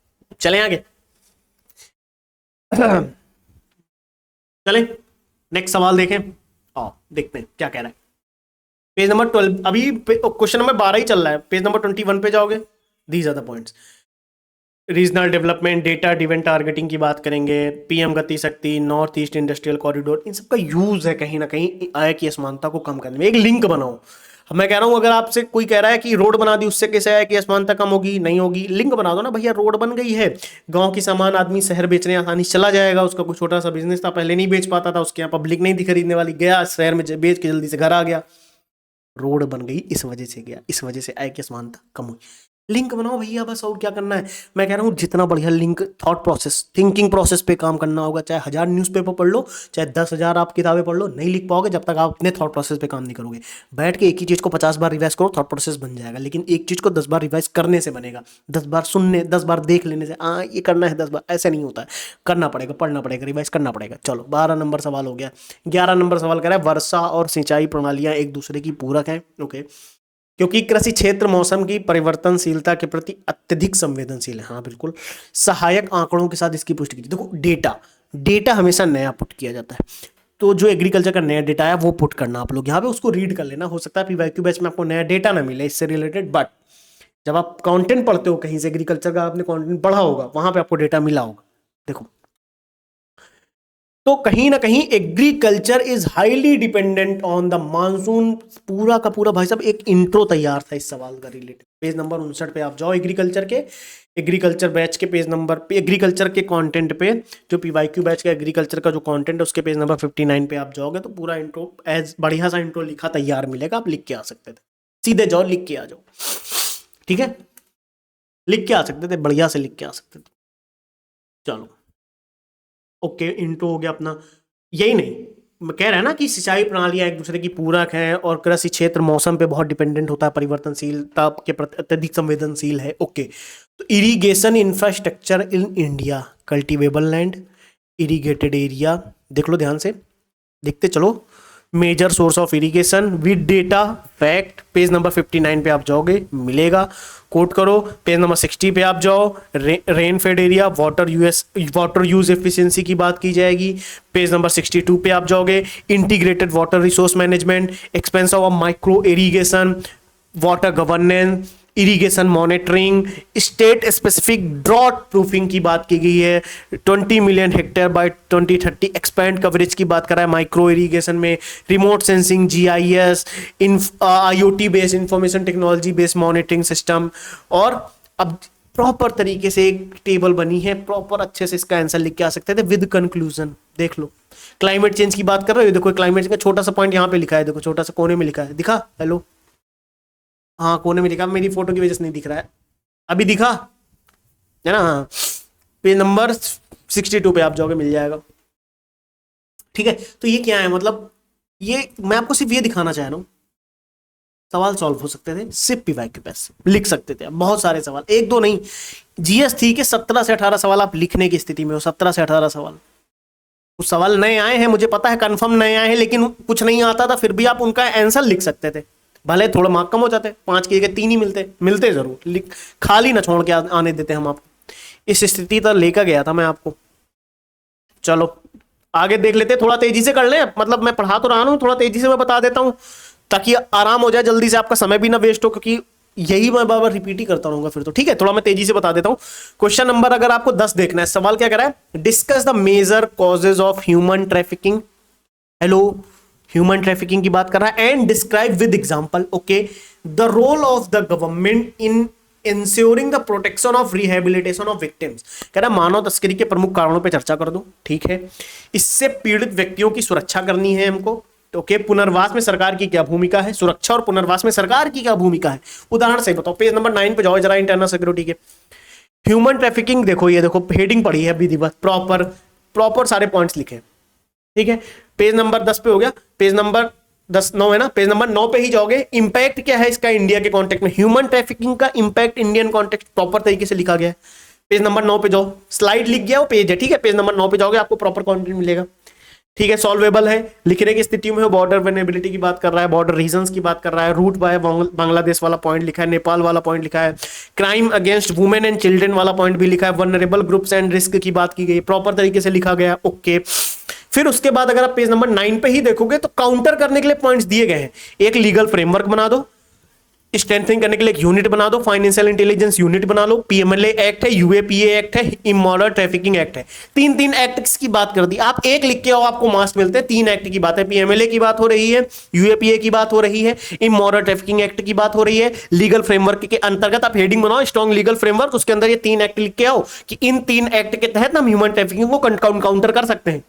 चलें आगे चलें नेक्स्ट सवाल देखें, आओ देखते हैं क्या कह रहा है। पेज नंबर 12, अभी क्वेश्चन नंबर 12 ही चल रहा है, पेज नंबर 21 पे जाओगे, these are the points. Regional development, data driven targeting की बात करेंगे, PM Gati Shakti, North East industrial corridor, इन सब का यूज है कहीं ना कहीं आय की असमानता को कम करने में। एक लिंक बनाओ, मैं कह रहा हूं अगर आपसे कोई कह रहा है कि रोड बना दी उससे कैसे आय की असमानता कम होगी, नहीं होगी, लिंक बना दो ना भैया, रोड बन गई है, गांव की सामान आदमी शहर बेचने आसानी से चला जाएगा, उसका कोई छोटा सा बिजनेस था पहले नहीं बेच पाता था, उसके यहाँ पब्लिक नहीं थी खरीदने वाली, गया शहर में बेच के जल्दी से घर आ गया, रोड बन गई इस वजह से गया, इस वजह से आय की असमानता कम हुई। लिंक बनाओ भैया, बस और क्या करना है। मैं कह रहा हूँ जितना बढ़िया link, thought process, thinking process पे काम करना होगा। चाहे 1000 न्यूज़पेपर पढ़ लो, चाहे 10,000 आप किताबें पढ़ लो, नहीं लिख पाओगे जब तक आप अपने थॉट प्रोसेस पे काम नहीं करोगे। बैठ के एक ही चीज़ को 50 बार रिवाइज करो, थॉट प्रोसेस बन जाएगा। लेकिन एक चीज़ को 10 बार रिवाइज करने से बनेगा, 10 बार सुनने, 10 बार देख लेने से हाँ ये करना है 10 बार, ऐसे नहीं होता है। करना पड़ेगा, पढ़ना पड़ेगा, रिवाइज करना पड़ेगा। चलो 12 नंबर सवाल हो गया। 11 नंबर सवाल कह रहा है वर्षा और सिंचाई प्रणालियाँ एक दूसरे की पूरक हैं। ओके, क्योंकि कृषि क्षेत्र मौसम की परिवर्तनशीलता के प्रति अत्यधिक संवेदनशील है। हाँ बिल्कुल, सहायक आंकड़ों के साथ इसकी पुष्टि कीजिए। देखो डेटा, डेटा हमेशा नया पुट किया जाता है, तो जो एग्रीकल्चर का नया डेटा है वो पुट करना आप लोग यहाँ पे, उसको रीड कर लेना। हो सकता है पीवाईक्यू बैच में आपको नया डेटा ना मिले इससे रिलेटेड, बट जब आप कंटेंट पढ़ते हो कहीं से, एग्रीकल्चर का आपने कंटेंट पढ़ा होगा, वहां पे आपको डेटा मिला होगा। देखो, तो कहीं ना कहीं agriculture is highly dependent on the monsoon. पूरा का पूरा भाई साहब एक इंट्रो तैयार था इस सवाल का रिलेटेड। पेज नंबर 59 पे आप जाओ, एग्रीकल्चर के, एग्रीकल्चर बैच के पेज नंबर पे, एग्रीकल्चर के कंटेंट पे, जो पीवाईक्यू बैच का एग्रीकल्चर का जो कंटेंट है उसके पेज नंबर 59 पे आप जाओगे तो पूरा इंट्रो, एज बढ़िया सा इंट्रो लिखा तैयार मिलेगा, आप लिख के आ सकते थे। सीधे जाओ लिख के आ जाओ, ठीक है, लिख के आ सकते थे, बढ़िया से लिख के आ सकते थे। चलो ओके, इंट्रो हो गया अपना। यही नहीं, मैं कह रहा है ना कि सिंचाई प्रणालियां एक दूसरे की पूरक हैं और कृषि क्षेत्र मौसम पे बहुत डिपेंडेंट होता है, परिवर्तनशीलता के प्रति अत्यधिक संवेदनशील है। ओके, तो irrigation infrastructure in India, cultivable land, irrigated area, देख लो ध्यान से, देखते चलो। Major source of irrigation with data fact, page number 59 पे आप जाओगे मिलेगा। कोट करो, पेज नंबर 60 पे आप जाओ, rain fade area, water use efficiency की बात की जाएगी। पेज नंबर 62 पे आप जाओगे, integrated water resource management, expense of micro irrigation, water governance, irrigation monitoring, state specific drought proofing की बात की गई है। 20 million hectare by 2030 expand coverage की बात कर रहा है माइक्रो इरिगेशन में। Remote sensing, GIS, IoT based information technology based monitoring system. और अब प्रॉपर तरीके से एक टेबल बनी है, प्रॉपर अच्छे से इसका आंसर लिख के आ सकते थे विद कंक्लूजन। देख लो, क्लाइमेट चेंज की बात कर रहे हो, देखो क्लाइमेट चेंज का छोटा सा पॉइंट यहाँ पे लिखा है, देखो छोटा सा कोने में लिखा है, दिखा? हेलो, हाँ कोने में दिखा, मेरी फोटो की वजह से नहीं दिख रहा है, अभी दिखा है ना? हाँ, पेज नंबर 62 पे आप जाओगे मिल जाएगा, ठीक है। तो ये क्या है, मतलब ये मैं आपको सिर्फ ये दिखाना चाह रहा हूँ, सवाल सॉल्व हो सकते थे सिर्फ पीवाईक्यू पैस लिख सकते थे, बहुत सारे सवाल, एक दो नहीं, जीएस थी कि 17 से 18 सवाल आप लिखने की स्थिति में हो, 17 से 18 सवाल। कुछ सवाल नए आए हैं, मुझे पता है कंफर्म नए आए हैं, लेकिन कुछ नहीं आता था फिर भी आप उनका आंसर लिख सकते थे, भले थोड़ा मार्क कम हो जाते, 5 की जगह 3 ही मिलते, मिलते जरूर, लिख खाली ना छोड़ के आने देते हम आपको। इस स्थिति तक लेकर गया था मैं आपको। चलो आगे देख लेते, थोड़ा तेजी से कर ले, मतलब मैं पढ़ा तो रहा हूं, थोड़ा तेजी से मैं बता देता हूं ताकि आराम हो जाए, जल्दी से आपका समय भी ना वेस्ट हो, क्योंकि यही मैं बार बार रिपीट ही करता रहूंगा फिर तो, ठीक है। थोड़ा मैं तेजी से बता देता हूं। क्वेश्चन नंबर अगर आपको 10 देखना है, सवाल क्या कर रहा है, discuss the major causes of human trafficking. Hello, human trafficking की बात कर रहा है, and describe with example. Okay, the role of the government in ensuring the protection of rehabilitation of victims. कह रहा है मानव तस्करी के प्रमुख कारणों पे चर्चा कर दो, ठीक है। इससे पीड़ित व्यक्तियों की सुरक्षा करनी है हमको, ओके। पुनर्वास में सरकार की क्या भूमिका है, सुरक्षा और पुनर्वास में सरकार की क्या भूमिका है, उदाहरण से बताओ। पेज नंबर 9 पे जाओ जरा, इंटरनल सिक्योरिटी के ह्यूमन ट्रैफिकिंग, देखो ये देखो हेडिंग पड़ी है अभी दिवस, प्रॉपर प्रॉपर सारे पॉइंट्स लिखे, ठीक है। पेज नंबर 10 पे हो गया, पेज नंबर 9 है ना, पेज नंबर 9 पे ही जाओगे, इंपैक्ट क्या है इसका इंडिया के कॉन्टेक्स्ट में, ह्यूमन ट्रैफिकिंग का इंपैक्ट इंडियन कॉन्टेक्स्ट प्रॉपर तरीके से लिखा गया है। पेज नंबर 9 पे जाओ, स्लाइड लिख गया वो पेज है, ठीक है। पेज नंबर 9 पे जाओगे आपको प्रॉपर कॉन्टेंट मिलेगा, ठीक है। सॉल्वेबल है, लिखने की स्थिति में हो, बॉर्डर वेनेबिलिटी की बात कर रहा है, बॉर्डर रीजंस की बात कर रहा है, रूट बाय बांग्लादेश वाला पॉइंट लिखा है, नेपाल वाला पॉइंट लिखा है, crime against women and children वाला पॉइंट भी लिखा है, वनरेबल ग्रुप्स एंड रिस्क की बात की गई, प्रॉपर तरीके से लिखा गया, ओके। फिर उसके बाद अगर आप पेज नंबर 9 पे ही देखोगे तो काउंटर करने के लिए पॉइंट्स दिए गए हैं। एक लीगल फ्रेमवर्क बना दो, स्ट्रेंथनिंग करने के लिए एक यूनिट बना दो, फाइनेंशियल इंटेलिजेंस यूनिट बना लो, पीएमएलए एक्ट है, यूएपीए एक्ट है, इमोरल ट्रैफिकिंग एक्ट है। तीन एक्ट्स की बात कर दी, आप एक लिख के आओ आपको मार्क्स मिलते हैं। 3 एक्ट की बात है, पीएमएलए की बात हो रही है, यूएपीए की बात हो रही है, इमोरल ट्रैफिकिंग एक्ट की बात हो रही है। लीगल फ्रेमवर्क के अंतर्गत आप हेडिंग बनाओ स्ट्रॉन्ग लीगल फ्रेमवर्क, उसके अंदर ये 3 एक्ट लिख के आओ कि इन 3 एक्ट के तहत हम ह्यूमन ट्रैफिकिंग को काउंटर कर सकते हैं।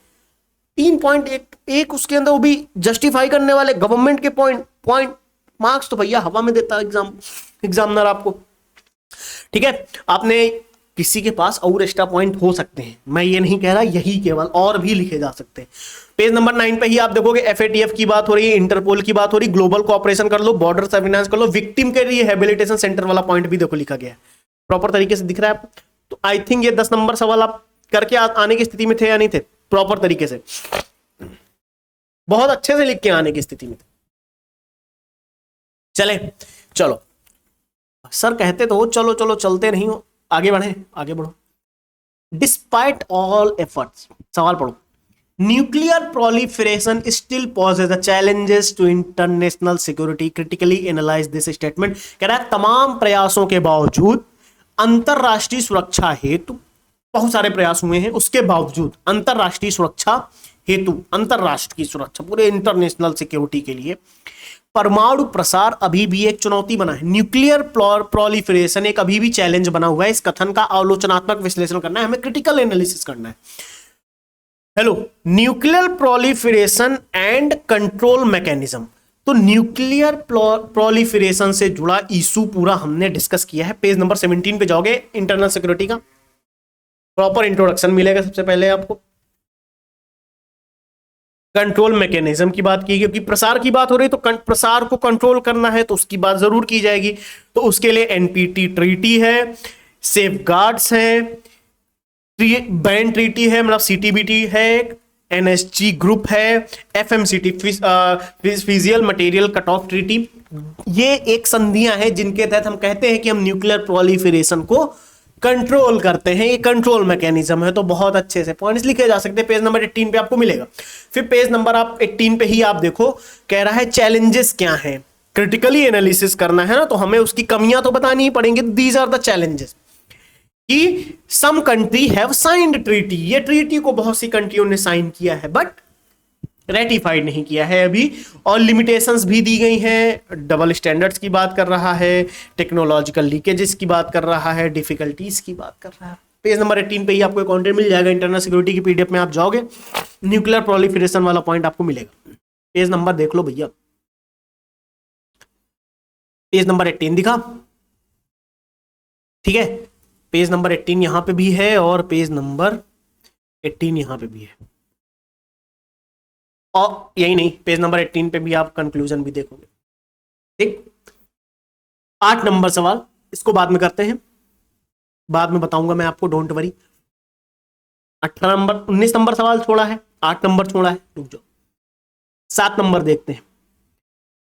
3 पॉइंट एक उसके अंदर, वो भी जस्टिफाई करने वाले गवर्नमेंट के पॉइंट मार्क्स तो भैया हवा में देता है एग्जामिनर आपको। ठीक है, आपने किसी के पास और एक्स्ट्रा पॉइंट हो सकते हैं, मैं ये नहीं कह रहा, यही केवल, और भी लिखे जा सकते हैं। पेज नंबर 9 पे ही आप देखोगे एफएटीएफ की बात हो रही है, इंटरपोल की बात हो रही, ग्लोबल कोऑपरेशन कर लो, बॉर्डर सर्विलांस कर लो, विक्टिम के रिहेबिलिटेशन सेंटर वाला पॉइंट भी देखो लिखा गया है, प्रॉपर तरीके से दिख रहा है। तो आई थिंक ये 10 नंबर सवाल आप करके आने की स्थिति में थे या नहीं थे, प्रॉपर तरीके से, बहुत अच्छे से लिख के आने की स्थिति में थे। चले, चलो सर कहते तो चलो चलो चलते नहीं हो, आगे बढ़े, आगे बढ़ो। डिस्पाइट ऑल एफर्ट्स, सवाल पढ़ो। Nuclear proliferation still poses the challenges to international security, critically analyse this statement. कह रहा है तमाम प्रयासों के बावजूद अंतरराष्ट्रीय सुरक्षा हेतु, बहुत सारे प्रयास हुए हैं, उसके बावजूद अंतरराष्ट्रीय सुरक्षा हेतु, अंतरराष्ट्र की सुरक्षा, पूरे इंटरनेशनल सिक्योरिटी के लिए परमाणु प्रसार अभी भी एक चुनौती बना है। न्यूक्लियर प्रोलिफरेशन एक अभी भी चैलेंज बना हुआ है। इस कथन का आलोचनात्मक विश्लेषण करना है, हमें क्रिटिकल एनालिसिस करना है। Hello, nuclear proliferation and control mechanism, तो न्यूक्लियर प्रोलिफरेशन से जुड़ा इशू पूरा हमने डिस्कस किया है। पेज नंबर 17 पे जाओगे, इंटरनल सिक्योरिटी का प्रॉपर इंट्रोडक्शन मिलेगा सबसे पहले आपको। कंट्रोल मैकेनिज्म की बात की, क्योंकि प्रसार की बात हो रही, तो प्रसार को कंट्रोल करना है तो उसकी बात जरूर की जाएगी। तो उसके लिए एनपीटी ट्रीटी है, सेफगार्ड्स है, बैन ट्रीटी है, मतलब सीटीबीटी है, एनएसजी ग्रुप है, FMCT physical material cut off treaty. ये एक संधियां हैं जिनके तहत हम कहते हैं कि हम न्यूक्लियर प्रोलिफरेशन को कंट्रोल करते हैं, ये कंट्रोल मैकेनिज्म है। तो बहुत अच्छे से पॉइंट्स लिखे जा सकते हैं, पेज नंबर 18 पे आपको मिलेगा। फिर पेज नंबर आप 18 पे ही आप देखो, कह रहा है चैलेंजेस क्या हैं, क्रिटिकली एनालिसिस करना है ना, तो हमें उसकी कमियां तो बतानी ही पड़ेंगी। दीज आर द चैलेंजेस कि some country have signed treaty, ये ट्रीटी को बहुत सी कंट्रियों ने साइन किया है बट रेटिफाइड नहीं किया है अभी, और लिमिटेशंस भी दी गई हैं। डबल स्टैंडर्ड्स की बात कर रहा है, टेक्नोलॉजिकल लीकेजेस की बात कर रहा है, डिफिकल्टीज की बात कर रहा है। पेज नंबर 18 पे ही आपको कंटेंट मिल जाएगा, इंटरनल सिक्योरिटी की पीडीएफ में आप जाओगे, न्यूक्लियर प्रोलिफरेशन वाला पॉइंट आपको मिलेगा। पेज नंबर देख लो भैया, पेज नंबर 18 दिखा, ठीक है। पेज नंबर 18 यहां पे भी है और पेज नंबर 18 यहां पे भी है, और यही नहीं, पेज नंबर 18 पे भी आप कंक्लूजन भी देखोगे, ठीक। 8 नंबर सवाल, इसको बाद में करते हैं, बाद में बताऊंगा मैं आपको, डोंट वरी। 19 नंबर सवाल छोड़ा है, 8 नंबर छोड़ा है, रुक जाओ। 7 नंबर देखते हैं।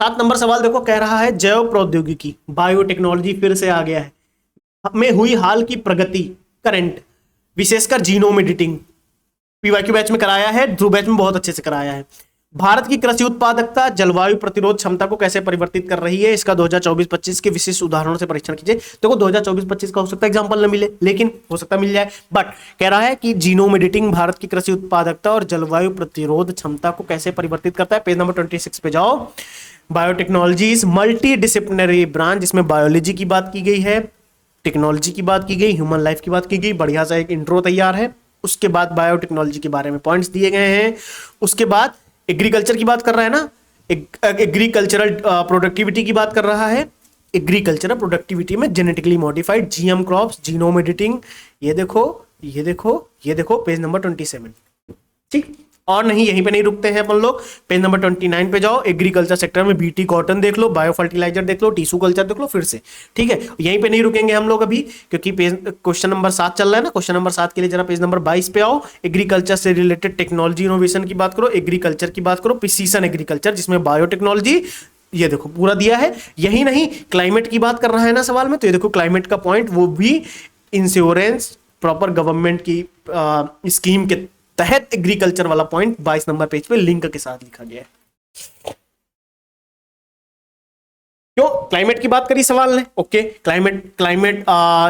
7 नंबर सवाल देखो, कह रहा है जैव प्रौद्योगिकी, बायोटेक्नोलॉजी फिर से आ गया है, में हुई हाल की प्रगति, करंट, विशेषकर जीनोम एडिटिंग, पीवाईक्यू बैच में कराया है, ध्रुव बैच में बहुत अच्छे से कराया है। भारत की कृषि उत्पादकता जलवायु प्रतिरोध क्षमता को कैसे परिवर्तित कर रही है, इसका 2024-25 के विशिष्ट उदाहरणों से परीक्षण कीजिए। देखो 2024-25 का हो सकता है एग्जांपल न मिले, लेकिन हो सकता मिल जाए, बट कह रहा है कि जीनोम एडिटिंग भारत की कृषि उत्पादकता और जलवायु प्रतिरोध क्षमता को कैसे परिवर्तित करता है। पेज नंबर 26 पे जाओ। Biotechnology is multi disciplinary branch, जिसमें बायोलॉजी की बात की गई है, टेक्नोलॉजी की बात की गई, ह्यूमन लाइफ की बात की गई, बढ़िया सा एक इंट्रो तैयार है। उसके बाद बायोटेक्नोलॉजी के बारे में पॉइंट्स दिए गए हैं। उसके बाद एग्रीकल्चर की बात कर रहा है ना, एग्रीकल्चरल प्रोडक्टिविटी की बात कर रहा है। एग्रीकल्चरल प्रोडक्टिविटी में genetically modified GM crops, genome editing, ये देखो, ये देखो, ये देखो, पेज नंबर 27, ठीक। और नहीं, यहीं पे नहीं रुकते हैं अपन लोग, पेज नंबर 29 पे जाओ। एग्रीकल्चर सेक्टर में बीटी कॉटन देख लो, बायो फर्टिलाइजर देख लो, टिश्यू कल्चर देख लो फिर से, ठीक है। यहीं पे नहीं रुकेंगे हम लोग अभी, क्योंकि पेज क्वेश्चन नंबर 7 चल रहा है ना। क्वेश्चन नंबर 7 के लिए जरा पेज नंबर 22 पे आओ। एग्रीकल्चर से रिलेटेड टेक्नोलॉजी इनोवेशन की बात करो, एग्रीकल्चर की बात करो, प्रिसीजन एग्रीकल्चर जिसमें बायोटेक्नोलॉजी, ये देखो पूरा दिया है। यही नहीं, क्लाइमेट की बात कर रहा है ना सवाल में, तो ये देखो क्लाइमेट का पॉइंट, वो भी इंश्योरेंस प्रॉपर गवर्नमेंट की स्कीम के तहत एग्रीकल्चर वाला पॉइंट 22 नंबर पेज पे लिंक के साथ लिखा गया है। क्यों क्लाइमेट की बात करी सवाल ने, ओके, क्लाइमेट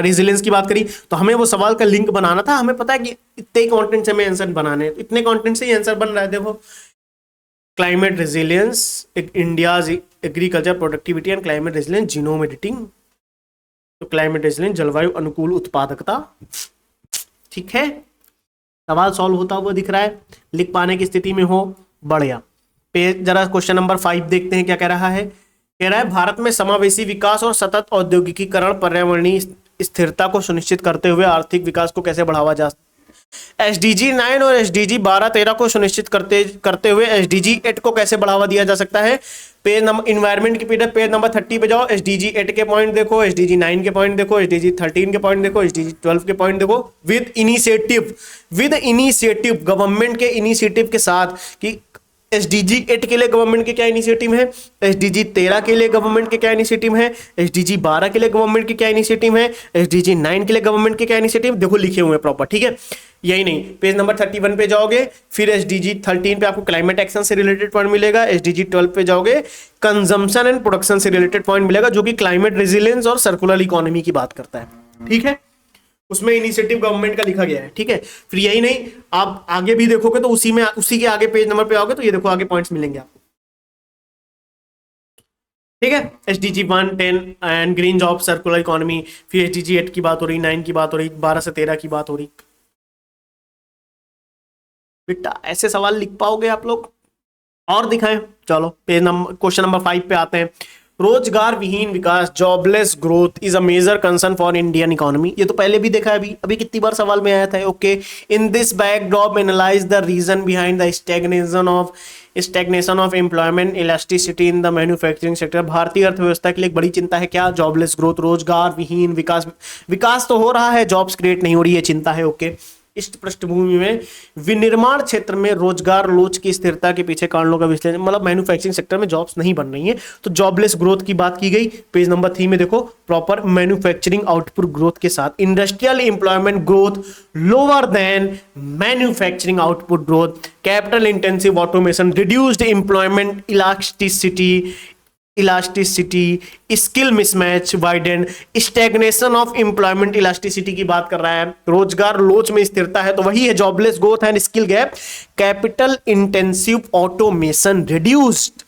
रेजिलियंस की बात करी, तो हमें वो सवाल का लिंक बनाना था। हमें पता है कि इतने कंटेंट से हमें आंसर बनाने हैं, इतने कंटेंट से ही आंसर बन रहा है। देखो, climate resilience, India's agriculture productivity and climate resilience, genome editing, तो क्लाइमेट रेजिलियंस जलवायु अनुकूल उत्पादकता, ठीक है। सवाल सॉल्व होता हुआ दिख रहा है, लिख पाने की स्थिति में हो, बढ़िया। पेज जरा क्वेश्चन नंबर 5 देखते हैं क्या कह रहा है। कह रहा है भारत में समावेशी विकास और सतत औद्योगिकीकरण पर्यावरणीय स्थिरता को सुनिश्चित करते हुए आर्थिक विकास को कैसे बढ़ावा जा एसडीजी 9 और एसडीजी 12-13 को सुनिश्चित करते हुए एसडीजी 8 को कैसे बढ़ावा दिया जा सकता है। पेज नंबर इन्वायरमेंट की पीडीएफ पेज नंबर 30 पे जाओ, एसडीजी 8 के पॉइंट देखो, एसडीजी 9 के पॉइंट देखो, एसडीजी 13 के पॉइंट देखो, एसडीजी 12 के पॉइंट देखो, विद इनिशिएटिव गवर्नमेंट के इनिशिएटिव के साथ कि एसडीजी 8 के लिए गवर्नमेंट के क्या इनिशिएटिव है, एसडीजी 13 के लिए गवर्नमेंट के क्या इनिशिएटिव है, एसडीजी 12 के लिए गवर्नमेंट के क्या इनिशिएटिव है, एसडीजी 9 के लिए गवर्नमेंट के क्या इनिशिएटिव देखो लिखे हुए हैं प्रॉपर, ठीक है। यही नहीं, पेज नंबर 31 पे जाओगे, फिर एसडीजी 13 पे आपको क्लाइमेट एक्शन से रिलेटेड पॉइंट मिलेगा, एसडीजी 12 पे जाओगे कंजम्पशन एंड प्रोडक्शन से रिलेटेड पॉइंट मिलेगा जो कि क्लाइमेट रेजिलियंस और सर्कुलर इकोनॉमी की बात करता है, ठीक है। उसमें इनिशिएटिव गवर्नमेंट का लिखा गया है, ठीक है। फिर यही नहीं, आप आगे भी देखोगे तो उसी के आगे पेज नंबर पे आओगे तो ये देखो आगे पॉइंट्स मिलेंगे आपको, ठीक है। SDG 1, 10 and green job circular economy, फिर एसडीजी 8 की बात हो रही, 9 की बात हो रही, 12 से 13 की बात हो रही। बेटा ऐसे सवाल लिख पाओगे आप लोग? और दिखाएं, चलो पेज नंबर क्वेश्चन नंबर 5 पे आते हैं। रोजगार विहीन विकास, jobless growth is a major concern for Indian economy. ये तो पहले भी देखा है, अभी कितनी बार सवाल में आया था। Okay, in this backdrop analyse the reason behind the stagnation of employment elasticity in the manufacturing sector. भारतीय अर्थव्यवस्था के लिए एक बड़ी चिंता है क्या? जॉबलेस ग्रोथ, रोजगार विहीन विकास। विकास तो हो रहा है, जॉब्स क्रिएट नहीं हो रही है, चिंता है। ओके, इस पृष्ठभूमि में विनिर्माण क्षेत्र में रोजगार लोच की स्थिरता के पीछे कारणों का विश्लेषण, मतलब मैन्युफैक्चरिंग सेक्टर में जॉब्स नहीं बन रही हैं, तो जॉबलेस ग्रोथ की बात की गई। पेज नंबर 3 में देखो, प्रॉपर मैन्युफैक्चरिंग आउटपुट ग्रोथ के साथ industrial employment growth lower than manufacturing output growth, capital intensive automation, reduced employment elasticity, skill mismatch widened, stagnation of employment elasticity की बात कर रहा है। रोजगार लोच में स्थिरता है तो वही है jobless growth and skill gap. Capital intensive automation reduced,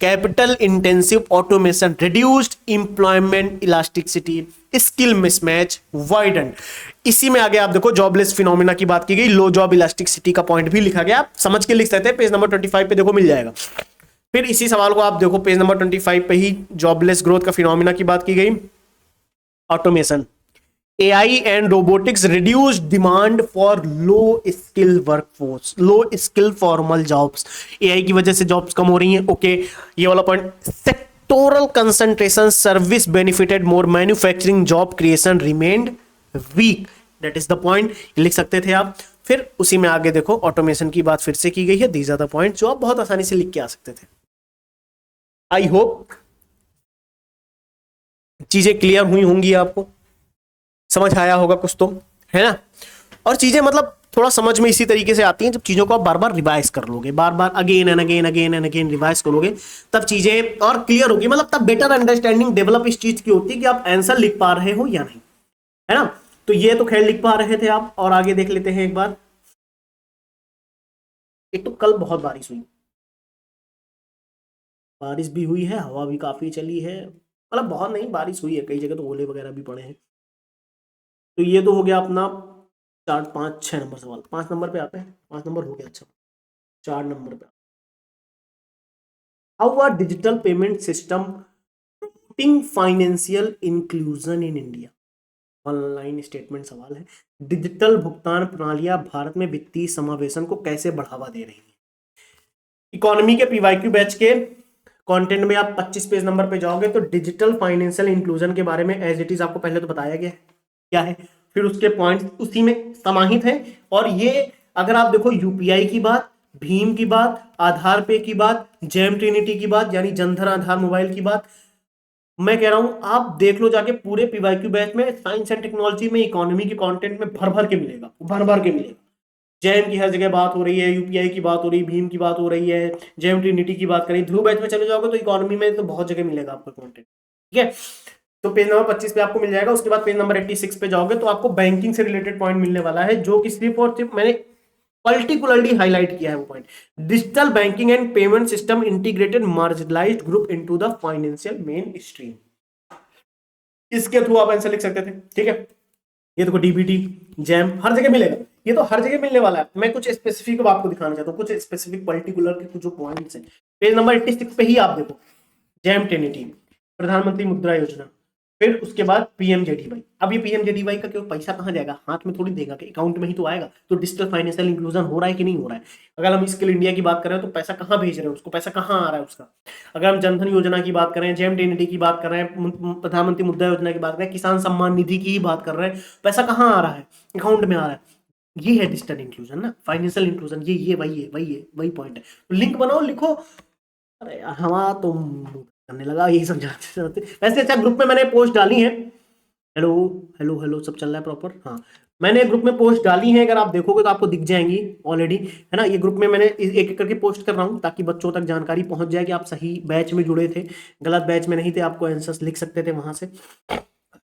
capital intensive automation reduced, employment elasticity, skill mismatch widened. इसी में आगे आप देखो जॉबलेस फिनोमिना की बात की गई, लो जॉब इलास्टिसिटी का पॉइंट भी लिखा गया, आप समझ के लिख सकते हैं। पेज नंबर 25 पे देखो मिल जाएगा। फिर इसी सवाल को आप देखो, पेज नंबर 25 पे ही जॉबलेस ग्रोथ का फिनोमिना की बात की गई। Automation, AI and robotics reduce demand for low skill workforce, low skill formal jobs. AI की वजह से जॉब्स कम हो रही हैं। ओके, ये वाला point. Sectoral concentration service benefited more, manufacturing job creation remained weak. That is the point, लिख सकते थे आप। फिर उसी में आगे देखो ऑटोमेशन की बात फिर से की गई है। दीज आर द पॉइंट जो आप बहुत आसानी से लिख के आ सकते थे। आई होप चीजें क्लियर हुई होंगी, आपको समझ आया होगा कुछ तो, है ना। और चीजें मतलब थोड़ा समझ में इसी तरीके से आती हैं जब चीजों को आप बार बार रिवाइज कर लोगे, बार बार अगेन एंड अगेन रिवाइज करोगे, तब चीजें और क्लियर होगी। मतलब तब बेटर अंडरस्टैंडिंग डेवलप इस चीज की होती है कि आप आंसर लिख पा रहे हो या नहीं, है ना। तो ये तो खैर लिख पा रहे थे आप। और आगे देख लेते हैं एक बार। एक तो कल बहुत बारिश हुई, बारिश भी हुई है, हवा भी काफी चली है, मतलब बहुत नहीं, बारिश हुई है, कई जगह तो ओले वगैरह भी पड़े हैं। तो ये तो हो गया अपना 4, 5, 6 नंबर सवाल। 5 नंबर पे आते हैं, 5 नंबर हो गया। अच्छा, 4 नंबर पे, how are digital payment system promoting financial inclusion in India. Online statement सवाल है। डिजिटल भुगतान प्रणालियां भारत में वित्तीय समावेशन को कैसे बढ़ावा दे रही हैं। इकोनॉमी के पीवाईक्यू बैच के कंटेंट में आप 25 पेज नंबर पे जाओगे तो डिजिटल फाइनेंशियल इंक्लूजन के बारे में एज इट इज आपको पहले तो बताया गया है क्या है, फिर उसके पॉइंट्स उसी में समाहित है। और ये अगर आप देखो यूपीआई की बात, भीम की बात, आधार पे की बात, जेम ट्रिनिटी की बात, यानी जनधन आधार मोबाइल की बात, मैं कह रहा हूं आप देख लो जाके पूरे पीवाईक्यू बैच में, साइंस एंड टेक्नोलॉजी में, इकोनॉमी के कंटेंट में भर भर के मिलेगा, भर भर के मिलेगा। जेम की हर जगह बात हो रही है, यूपीआई की बात हो रही है, भीम की बात हो रही है, जेम ट्रिनिटी की बात करें, ध्रुव बैच में चले जाओगे तो इकोनॉमी में तो बहुत जगह मिलेगा आपको कंटेंट, ठीक है। तो पेज नंबर 25 पे आपको मिल जाएगा। उसके बाद पेज नंबर 86 पे जाओगे तो आपको बैंकिंग से रिलेटेड पॉइंट मिलने वाला है, जो कि सिर्फ और सिर्फ मैंने पर्टिकुलरली हाईलाइट किया है वो point. Digital banking and payment system integrated marginalised group into the financial main stream, इसके थ्रू आप आंसर लिख सकते थे, ठीक है। ये देखो डीबीटी, जैम हर जगह मिलेगा, ये तो हर जगह मिलने वाला है। मैं कुछ स्पेसिफिक आपको दिखाना चाहता हूँ, कुछ स्पेसिफिक पर्टिकुलर के कुछ जो पॉइंट्स हैं। पेज नंबर 86 पे ही आप देखो, जैम ट्रिनिटी, प्रधानमंत्री मुद्रा योजना, फिर उसके बाद पीएमजेडीवाई। अब ये पीएमजेडीवाई का क्यों पैसा कहाँ जाएगा, हाथ में थोड़ी देगा, कि अकाउंट में ही तो आएगा। तो डिजिटल फाइनेंशियल इंक्लूजन हो रहा है कि नहीं हो रहा है। अगर हम स्किल इंडिया की बात करें तो पैसा कहाँ भेज रहे हैं उसको, पैसा कहाँ आ रहा है उसका। अगर हम जनधन योजना की बात करें, जेएमडीएनडी की बात कर रहे हैं, प्रधानमंत्री मुद्रा योजना की बात करें, किसान सम्मान निधि की ही बात कर रहे हैं, पैसा कहाँ आ रहा है, अकाउंट में आ रहा है। ये है डिजिटल इंक्लूजन ना, फाइनेंशियल इंक्लूजन, ये वही पॉइंट है। तो लिंक बनाओ, लिखो। अरे यार हमारा तो करने लगा यही समझाते समझाते। वैसे अच्छा, ग्रुप में मैंने पोस्ट डाली है। हेलो हेलो हेलो, सब चल रहा है प्रॉपर? हाँ, मैंने ग्रुप में पोस्ट डाली है, अगर आप देखोगे तो आपको दिख जाएंगी ऑलरेडी, है ना। ये ग्रुप में मैंने एक एक करके पोस्ट कर रहा हूँ ताकि बच्चों तक जानकारी पहुंच जाए कि आप सही बैच में जुड़े थे, गलत बैच में नहीं थे। आपको आंसर्स लिख सकते थे वहां से।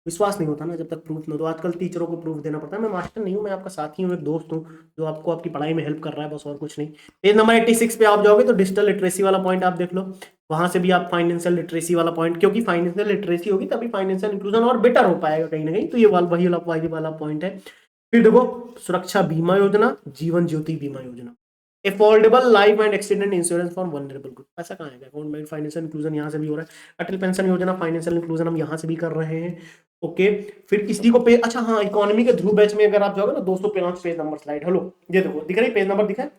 विश्वास नहीं होता ना जब तक प्रूफ ना दो। आजकल टीचरों को प्रूफ देना पड़ता है। मैं मास्टर नहीं हूँ, मैं आपका साथी हूँ, एक दोस्त हूँ जो आपको आपकी पढ़ाई में हेल्प कर रहा है, बस और कुछ नहीं। पेज नंबर 86 पे आप जाओगे तो डिजिटल लिटरेसी वाला पॉइंट आप देख लो। वहां से भी आप फाइनेंशियल लिटरेसी वाला पॉइंट, क्योंकि फाइनेंशियल लिटरेसी होगी तभी फाइनेंशियल इंक्लूजन और बेटर हो पाएगा कहीं ना कहीं। तो ये वही वाला पॉइंट है। फिर देखो, सुरक्षा बीमा योजना, जीवन ज्योति बीमा योजना, affordable life and accident insurance for vulnerable group. पैसा कहाँ आएगा, अकाउंट में। फाइनेंशियल इंक्लूजन यहाँ से भी हो रहा है। अटल पेंशन योजना, फाइनेंशियल इंक्लूजन हम यहाँ से भी कर रहे हैं। ओके, फिर किसी को पे, अच्छा हाँ, इकोनॉमी के ध्रुव बैच में अगर आप जाओगे ना, 205 पेज नंबर स्लाइड, हेलो ये देखो दिख रही पेज नंबर, दिखा है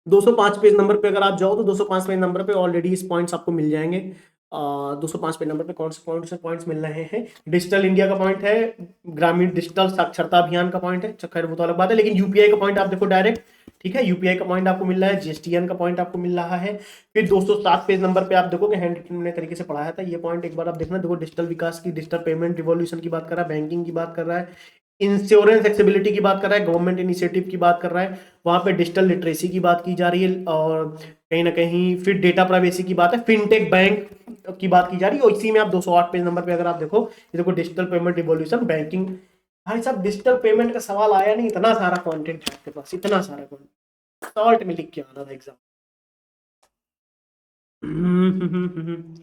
205 पेज नंबर पे अगर आप जाओ तो 205 पेज नंबर पे ऑलरेडी इस पॉइंट्स आपको मिल जाएंगे। 205 पेज नंबर पे कौन से पॉइंट्स मिल रहे हैं। डिजिटल इंडिया का पॉइंट है, ग्रामीण डिजिटल साक्षरता अभियान का पॉइंट है, खैर वो तो अलग बात है, लेकिन यूपीआई का पॉइंट आप देखो डायरेक्ट, ठीक है, यूपीआई का पॉइंट आपको मिल रहा है, जीएसटीएन का पॉइंट आपको मिल रहा है। फिर 207 पेज नंबर पे आप देखोगे, हैंड रिटन तरीके से पढ़ाया था ये पॉइंट, एक बार आप देखना। देखो, डिजिटल विकास की, डिजिटल पेमेंट रिवॉल्यूशन की बात कर रहा है, बैंकिंग की बात कर रहा है, इंश्योरेंस एक्सेबिलिटी की बात कर रहा है, गवर्नमेंट इनिशिएटिव की बात कर रहा है, वहां पे डिजिटल लिटरेसी की बात की जा रही है, और कहीं ना कहीं फिर डेटा प्राइवेसी की बात है, फिनटेक बैंक की बात की जा रही है। और इसी में आप 208 पेज नंबर पे अगर आप देखो, ये देखो डिजिटल पेमेंट रिवॉल्यूशन, बैंकिंग। भाई साहब, डिजिटल पेमेंट का सवाल आया नहीं, इतना सारा कंटेंट है आपके पास, इतना सारा कंटेंट, सॉल्ट में लिख के आना था एग्जाम।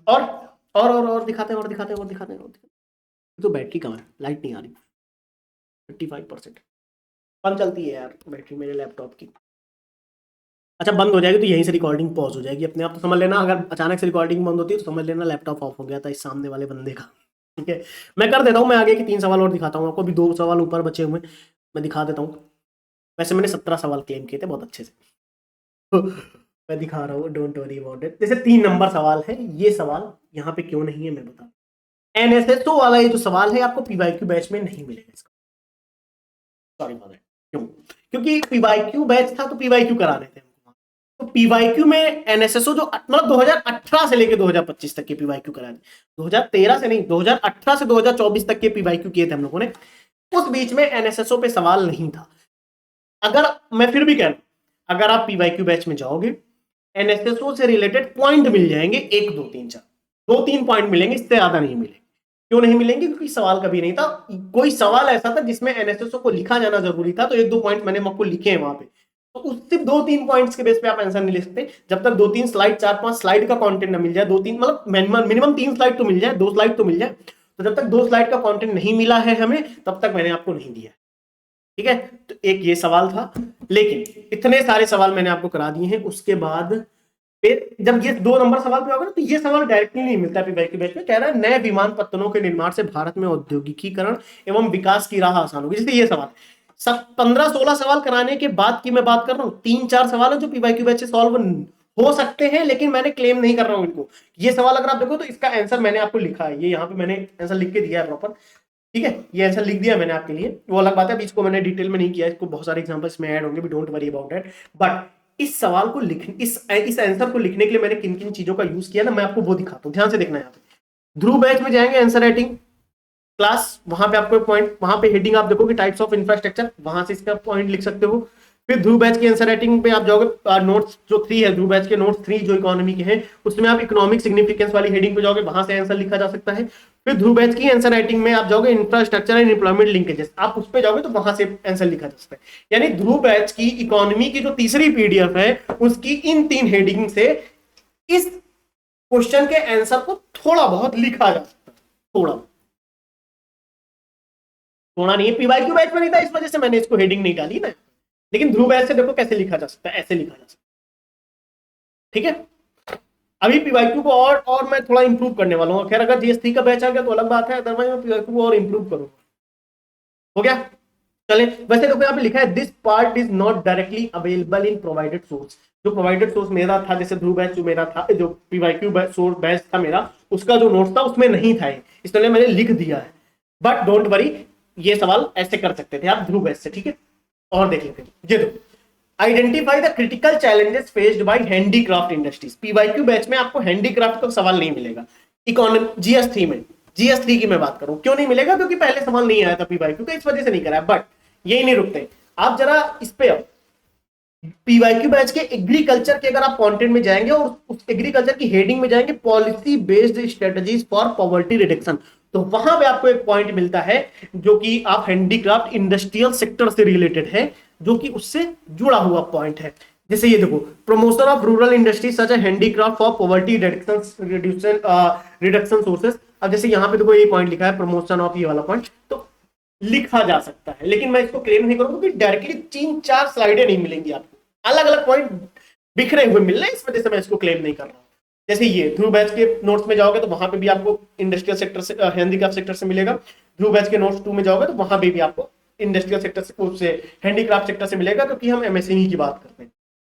और और दिखाते हैं, तो बैटरी कहाँ है, लाइट नहीं आ रही, 55%। बंद चलती है यार बैटरी मेरे लैपटॉप की। अच्छा, बंद हो जाएगी तो यहीं से रिकॉर्डिंग पॉज हो जाएगी अपने आप, तो समझ लेना। अगर अचानक से रिकॉर्डिंग बंद होती है तो समझ लेना लैपटॉप ऑफ हो गया था इस सामने वाले बंदे का। ठीक है, मैं कर देता हूँ, मैं आगे की 3 सवाल और दिखाता हूँ आपको। अभी 2 सवाल ऊपर बचे हुए, मैं दिखा देता हूँ। वैसे मैंने 17 सवाल क्लेम किए थे बहुत अच्छे से। तो मैं दिखा रहा हूँ, डोंट वरी अबाउट इट। जैसे 3 नंबर सवाल है, ये सवाल यहाँ पे क्यों नहीं है मैं बता। एनएसएसओ वाला ये जो सवाल है आपको पीवाईक्यू बैच में नहीं मिलेगा इसका, सॉरी फॉर दैट। क्यों? क्योंकि पीवाईक्यू बैच था तो पीवाईक्यू करा रहे थे हमको। तो पीवाईक्यू में एनएसएसओ जो मतलब 2018 से लेकर 2025 तक के पीवाईक्यू करा थे, 2013 से नहीं, 2018 से 2024 तक के पीवाईक्यू किए थे हम लोगों ने। उस बीच में एनएसएसओ पे सवाल नहीं था। अगर मैं फिर भी कह रहा हूं, अगर आप पीवाईक्यू बैच में जाओगे, एनएसएसओ से रिलेटेड पॉइंट मिल जाएंगे, 1 2 3 4, 2 3 पॉइंट मिलेंगे, इससे ज्यादा नहीं मिलेंगे। क्यों नहीं मिलेंगे? क्योंकि सवाल कभी नहीं था। कोई सवाल ऐसा था जिसमें एनएसएसओ को लिखा जाना जरूरी था, तो 1 2 पॉइंट मैंने आपको लिखे हैं वहां पे। तो उस सिर्फ 2 3 पॉइंट्स के बेस पे आप आंसर नहीं लिख सकते, जब तक 2 3 स्लाइड, 4 5 स्लाइड का कंटेंट ना मिल जाए। 2 3 मतलब मिनिमम 3 स्लाइड तो मिल जाए, 2 स्लाइड तो मिल जाए। तो जब तक 2 स्लाइड का कंटेंट नहीं मिला है हमें, तब तक मैंने आपको नहीं दिया। ठीक है, तो एक ये सवाल था। लेकिन इतने सारे सवाल मैंने आपको करा दिए हैं। उसके बाद फिर जब ये 2 नंबर सवाल पे होगा ना, तो ये सवाल डायरेक्टली नहीं मिलता पीवाईक्यू बैच में। कह रहा है नए विमानपत्तनों के निर्माण से भारत में औद्योगिकीकरण एवं विकास की राह आसान होगी। जैसे ये सवाल सब 15 16 सवाल कराने के बाद की मैं बात कर रहा हूँ, 3 4 सवाल है जो पीवाईक्यू बैच से सॉल्व हो सकते हैं, लेकिन मैंने क्लेम नहीं कर रहा हूं इनको। ये सवाल अगर आप देखो तो इसका आंसर मैंने आपको लिखा है, ये यहाँ पे मैंने आंसर लिख के दिया है प्रॉपर। ठीक है, ये आंसर लिख दिया मैंने आपके लिए, वो अलग बात है। अभी इसको मैंने डिटेल में नहीं किया, इसको बहुत सारे एग्जांपल्स में ऐड होंगे, भी don't worry about that. But इस सवाल को लिखने, इस आंसर को लिखने के लिए मैंने किन किन चीजों का यूज किया ना, मैं आपको वो दिखाता हूं, ध्यान से देखना। यहाँ पे ध्रुव बैच में जाएंगे, आंसर राइटिंग क्लास, वहां पे आपको पॉइंट, वहां पे हेडिंग आप देखोगे टाइप्स ऑफ इंफ्रास्ट्रक्चर, वहां से इसका पॉइंट लिख सकते हो। फिर ध्रुव बैच की आंसर राइटिंग पे आप जाओगे, नोट्स जो 3 है, ध्रुव बैच के नोट्स 3 जो इकोनॉमी के हैं, उसमें आप इकोनॉमिक सिग्निफिकेंस वाली हेडिंग पे जाओगे, वहां से आंसर लिखा जा सकता है। फिर ध्रुव बैच की आंसर राइटिंग में आप जाओगे इंफ्रास्ट्रक्चर एंड एम्प्लॉयमेंट लिंकेजेस, आप उस पे जाओगे तो वहां से आंसर लिखा जा सकता है। यानी ध्रुव बैच की इकोनॉमी की जो तीसरी पीडीएफ है, उसकी इन 3 हेडिंग से इस क्वेश्चन के आंसर को थोड़ा बहुत लिखा जा सकता है। थोड़ा नहीं है, पीवाईक्यू बैच में नहीं था, इस वजह से मैंने इसको हेडिंग नहीं डाली ना। लेकिन ध्रुव बैच से देखो कैसे लिखा जा सकता है, ऐसे लिखा जा सकता है। ठीक है, अभी पीवाईक्यू को और मैं थोड़ा इंप्रूव करने वाला हूँ। खैर अगर जीएस3 का बैच आ गया तो अलग बात है, अदरवाइज मैं पीवाईक्यू को और इंप्रूव करूंगा। हो गया। चले, वैसे देखो यहाँ पे लिखा है this part is not directly available in provided source. जो प्रोवाइडेड सोर्स मेरा था, जैसे ध्रुव बैच जो मेरा था, जो पीवाईक्यू सोर्स बैच था मेरा, उसका जो नोट्स था उसमें नहीं था, इसलिए मैंने लिख दिया है। बट डोंट वरी, ये सवाल ऐसे कर सकते थे आप ध्रुव बैच से, ठीक है। और देख लेते हैं, ये देखो, identify the critical challenges faced by handicraft industries. PYQ batch में आपको हैंडीक्राफ्ट का सवाल नहीं मिलेगा। इकोनॉमी जीएस3 में, जीएस3 की मैं बात करूं, क्यों नहीं मिलेगा, क्योंकि पहले सवाल नहीं आया था पीवाईक्यू का, इस वजह से नहीं कराया। बट यही नहीं रुकते, आप जरा इस पे पीवाईक्यू बैच के एग्रीकल्चर के अगर आप कंटेंट में जाएंगे और उस एग्रीकल्चर की हेडिंग में जाएंगे, policy based strategies for poverty reduction, तो वहां पे आपको एक पॉइंट मिलता है जो कि आप हैंडीक्राफ्ट इंडस्ट्रियल सेक्टर से रिलेटेड है, जो कि उससे जुड़ा हुआ पॉइंट है। जैसे ये देखो, promotion of rural industries such as handicraft for poverty reduction sources. अब जैसे यहाँ पे देखो ये पॉइंट लिखा है प्रमोशन ऑफ, ये वाला पॉइंट तो लिखा जा सकता है, लेकिन मैं इसको क्लेम नहीं करूंगा क्योंकि डायरेक्टली 3-4 स्लाइडें नहीं मिलेंगी आपको, अलग अलग पॉइंट बिखरे हुए मिल रहे हैं, इस वजह से मैं इसको क्लेम नहीं कर रहा हूँ। जैसे ये ध्रुव बैच के नोट्स में जाओगे तो वहां पे भी आपको इंडस्ट्रियल सेक्टर से, हैंडीक्राफ्ट सेक्टर से मिलेगा। ध्रुव बैच के नोट्स 2 में जाओगे तो वहां पे भी आपको इंडस्ट्रियल सेक्टर से, उससे हैंडीक्राफ्ट सेक्टर से मिलेगा, क्योंकि हम एमएसएमई की बात करते हैं,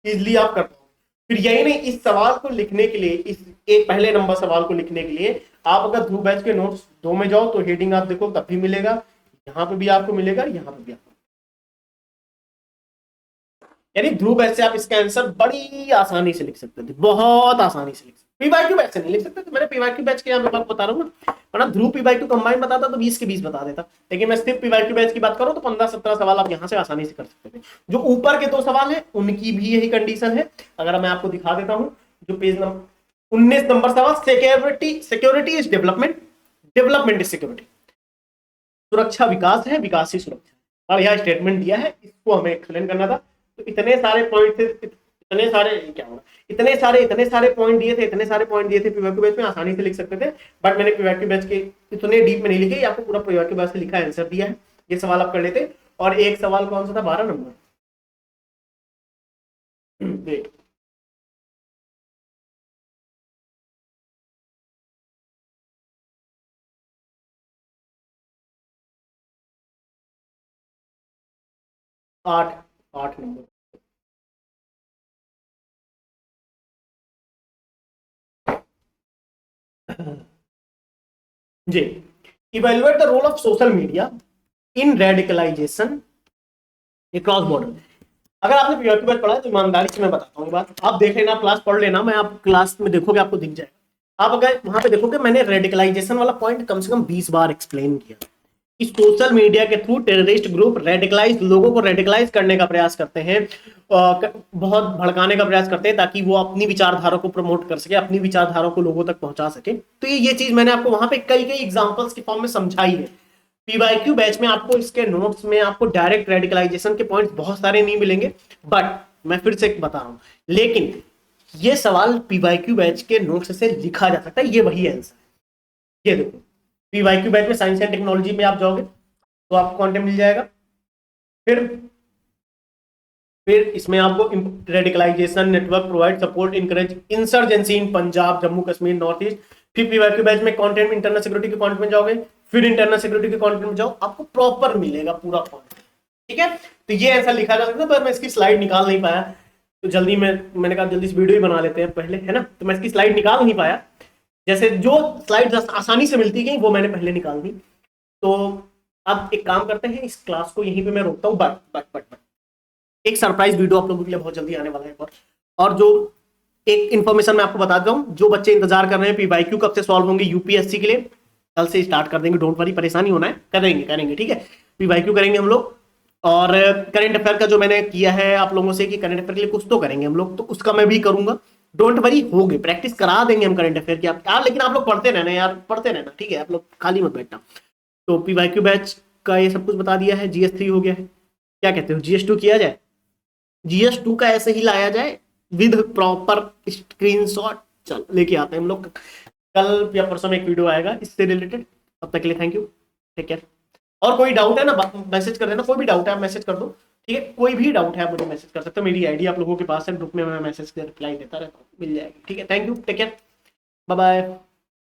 इजिली आप कर पाओ। फिर यही नहीं, इस सवाल को लिखने के लिए, इस एक पहले नंबर सवाल को लिखने के लिए आप अगर ध्रुव बैच के नोट्स 2 में जाओ तो हेडिंग आप देखो तब भी मिलेगा, यहां पे भी आपको मिलेगा, यहां पे भी आपको, यानी ध्रुव बैच से आप इसका आंसर बड़ी आसानी से लिख सकते थे, बहुत आसानी से लिख सकते। पीवाईक्यू बैच से नहीं लिख सकते थे, मैंने पीवाईक्यू बैच के यहाँ पे बात बता रहा हूँ ना, वरना ध्रुव पीवाईक्यू कंबाइन बताता तो 20 के 20 बता देता, लेकिन मैं सिर्फ पीवाईक्यू बैच की बात करूँ तो 15-17 सवाल आप यहाँ से आसानी से कर सकते थे। जो ऊपर के 2 सवाल है उनकी भी यही कंडीशन है। अगर मैं आपको दिखा देता हूँ, जो पेज नंबर 19 नंबर सवाल, security is development, development is security. सुरक्षा विकास है, विकास ही सुरक्षा। और यह स्टेटमेंट दिया है, इसको हमें एक्सप्लेन करना था। तो इतने सारे पॉइंट थे, इतने सारे क्या होगा, इतने सारे पॉइंट दिए थे, इतने सारे पॉइंट दिए थे, पीवाईक्यू बैच में आसानी से लिख सकते थे। बट मैंने पीवाईक्यू बैच के इतने डीप में नहीं लिखे, आपको पूरा पीवाईक्यू बैच से लिखा आंसर दिया है। ये सवाल आप कर लेते। और एक सवाल कौन सा था, 12 नंबर, देख आठ, 8 नंबर। जी, evaluate the role of social media in radicalisation cross border. अगर आपने पीवाईक्यू बैच पढ़ा है तो ईमानदारी से मैं बताता हूँ बात, आप देख लेना, क्लास पढ़ लेना, मैं आप क्लास में देखोगे आपको दिख जाएगा। आप अगर वहां पे देखोगे मैंने रेडिकलाइजेशन वाला पॉइंट कम से कम 20 बार एक्सप्लेन किया कि सोशल मीडिया के थ्रू टेररिस्ट ग्रुप रेडिकलाइज लोगों को रेडिकलाइज करने का प्रयास करते हैं, बहुत भड़काने का प्रयास करते हैं ताकि वो अपनी विचारधारा को प्रमोट कर सके, अपनी विचारधारा को लोगों तक पहुंचा सके। तो ये चीज मैंने आपको वहां पे कई कई एग्जांपल्स के फॉर्म में समझाई है। पीवाईक्यू बैच में आपको इसके नोट्स में आपको डायरेक्ट रेडिकलाइजेशन के पॉइंट्स बहुत सारे नहीं मिलेंगे, बट मैं फिर से बता रहा हूं, लेकिन ये सवाल पीवाईक्यू बैच के नोट्स से लिखा जा सकता है, ये वही आंसर है। ये देखो, पीवाईक्यू बैच में साइंस एंड टेक्नोलॉजी में आप जाओगे तो आपको कंटेंट मिल जाएगा। फिर इसमें आपको radicalisation network provide support encourage insurgency in Punjab, Jammu Kashmir, north east. फिर पीवाईक्यू बैच में कंटेंट इंटरनल सिक्योरिटी के कंटेंट में जाओगे, फिर इंटरनल सिक्योरिटी के कंटेंट में जाओ, आपको प्रॉपर मिलेगा पूरा कंटेंट, ठीक है। तो ये ऐसा लिखा जा सकता है, पर मैं इसकी स्लाइड निकाल नहीं पाया, तो जल्दी में मैंने कहा जल्दी से वीडियो ही बना लेते हैं पहले, है ना, तो मैं इसकी स्लाइड निकाल नहीं पाया। जैसे जो स्लाइड आसानी से मिलती गई वो मैंने पहले निकाल दी। तो अब एक काम करते हैं, इस क्लास को यहीं पे मैं रोकता हूँ, बट एक सरप्राइज वीडियो आप लोगों के लिए बहुत जल्दी आने वाला है। और जो एक इन्फॉर्मेशन मैं आपको बता दूं, जो बच्चे इंतजार कर रहे हैं पीवाईक्यू कब से सॉल्व होंगे यूपीएससी के लिए, कल से स्टार्ट कर देंगे, डोंट वरी, परेशानी होना है, करेंगे, ठीक है। पीवाईक्यू करेंगे हम लोग, और करंट अफेयर का जो मैंने किया है आप लोगों से कि करंट अफेयर के लिए कुछ तो करेंगे हम लोग, तो उसका मैं भी करूंगा, डोंट वरी, हो गए, प्रैक्टिस करा देंगे हम करंट अफेयर की आप यार, लेकिन आप लोग पढ़ते रहना यार, पढ़ते रहना, ठीक है, आप लोग खाली मत बैठना। तो पीवाईक्यू बैच का ये सब कुछ बता दिया है, जीएस3 हो गया है, क्या कहते हो जीएस2 किया जाए, जीएस2 का ऐसे ही लाया जाए विद प्रॉपर स्क्रीनशॉट, चल लेके आते हैं हम लोग, कल या परसों में एक वीडियो आएगा इससे रिलेटेड। तब तक के लिए थैंक यू, टेक केयर। और कोई डाउट है ना मैसेज कर देना, कोई भी डाउट है आप मैसेज कर दो, ठीक है, कोई भी डाउट है आप मुझे मैसेज कर सकते हो, मेरी आईडी आप लोगों के पास है, ग्रुप में मैं मैसेज कर रिप्लाई देता रहता हूँ, मिल जाएगी। ठीक है, thank you, take care, bye bye.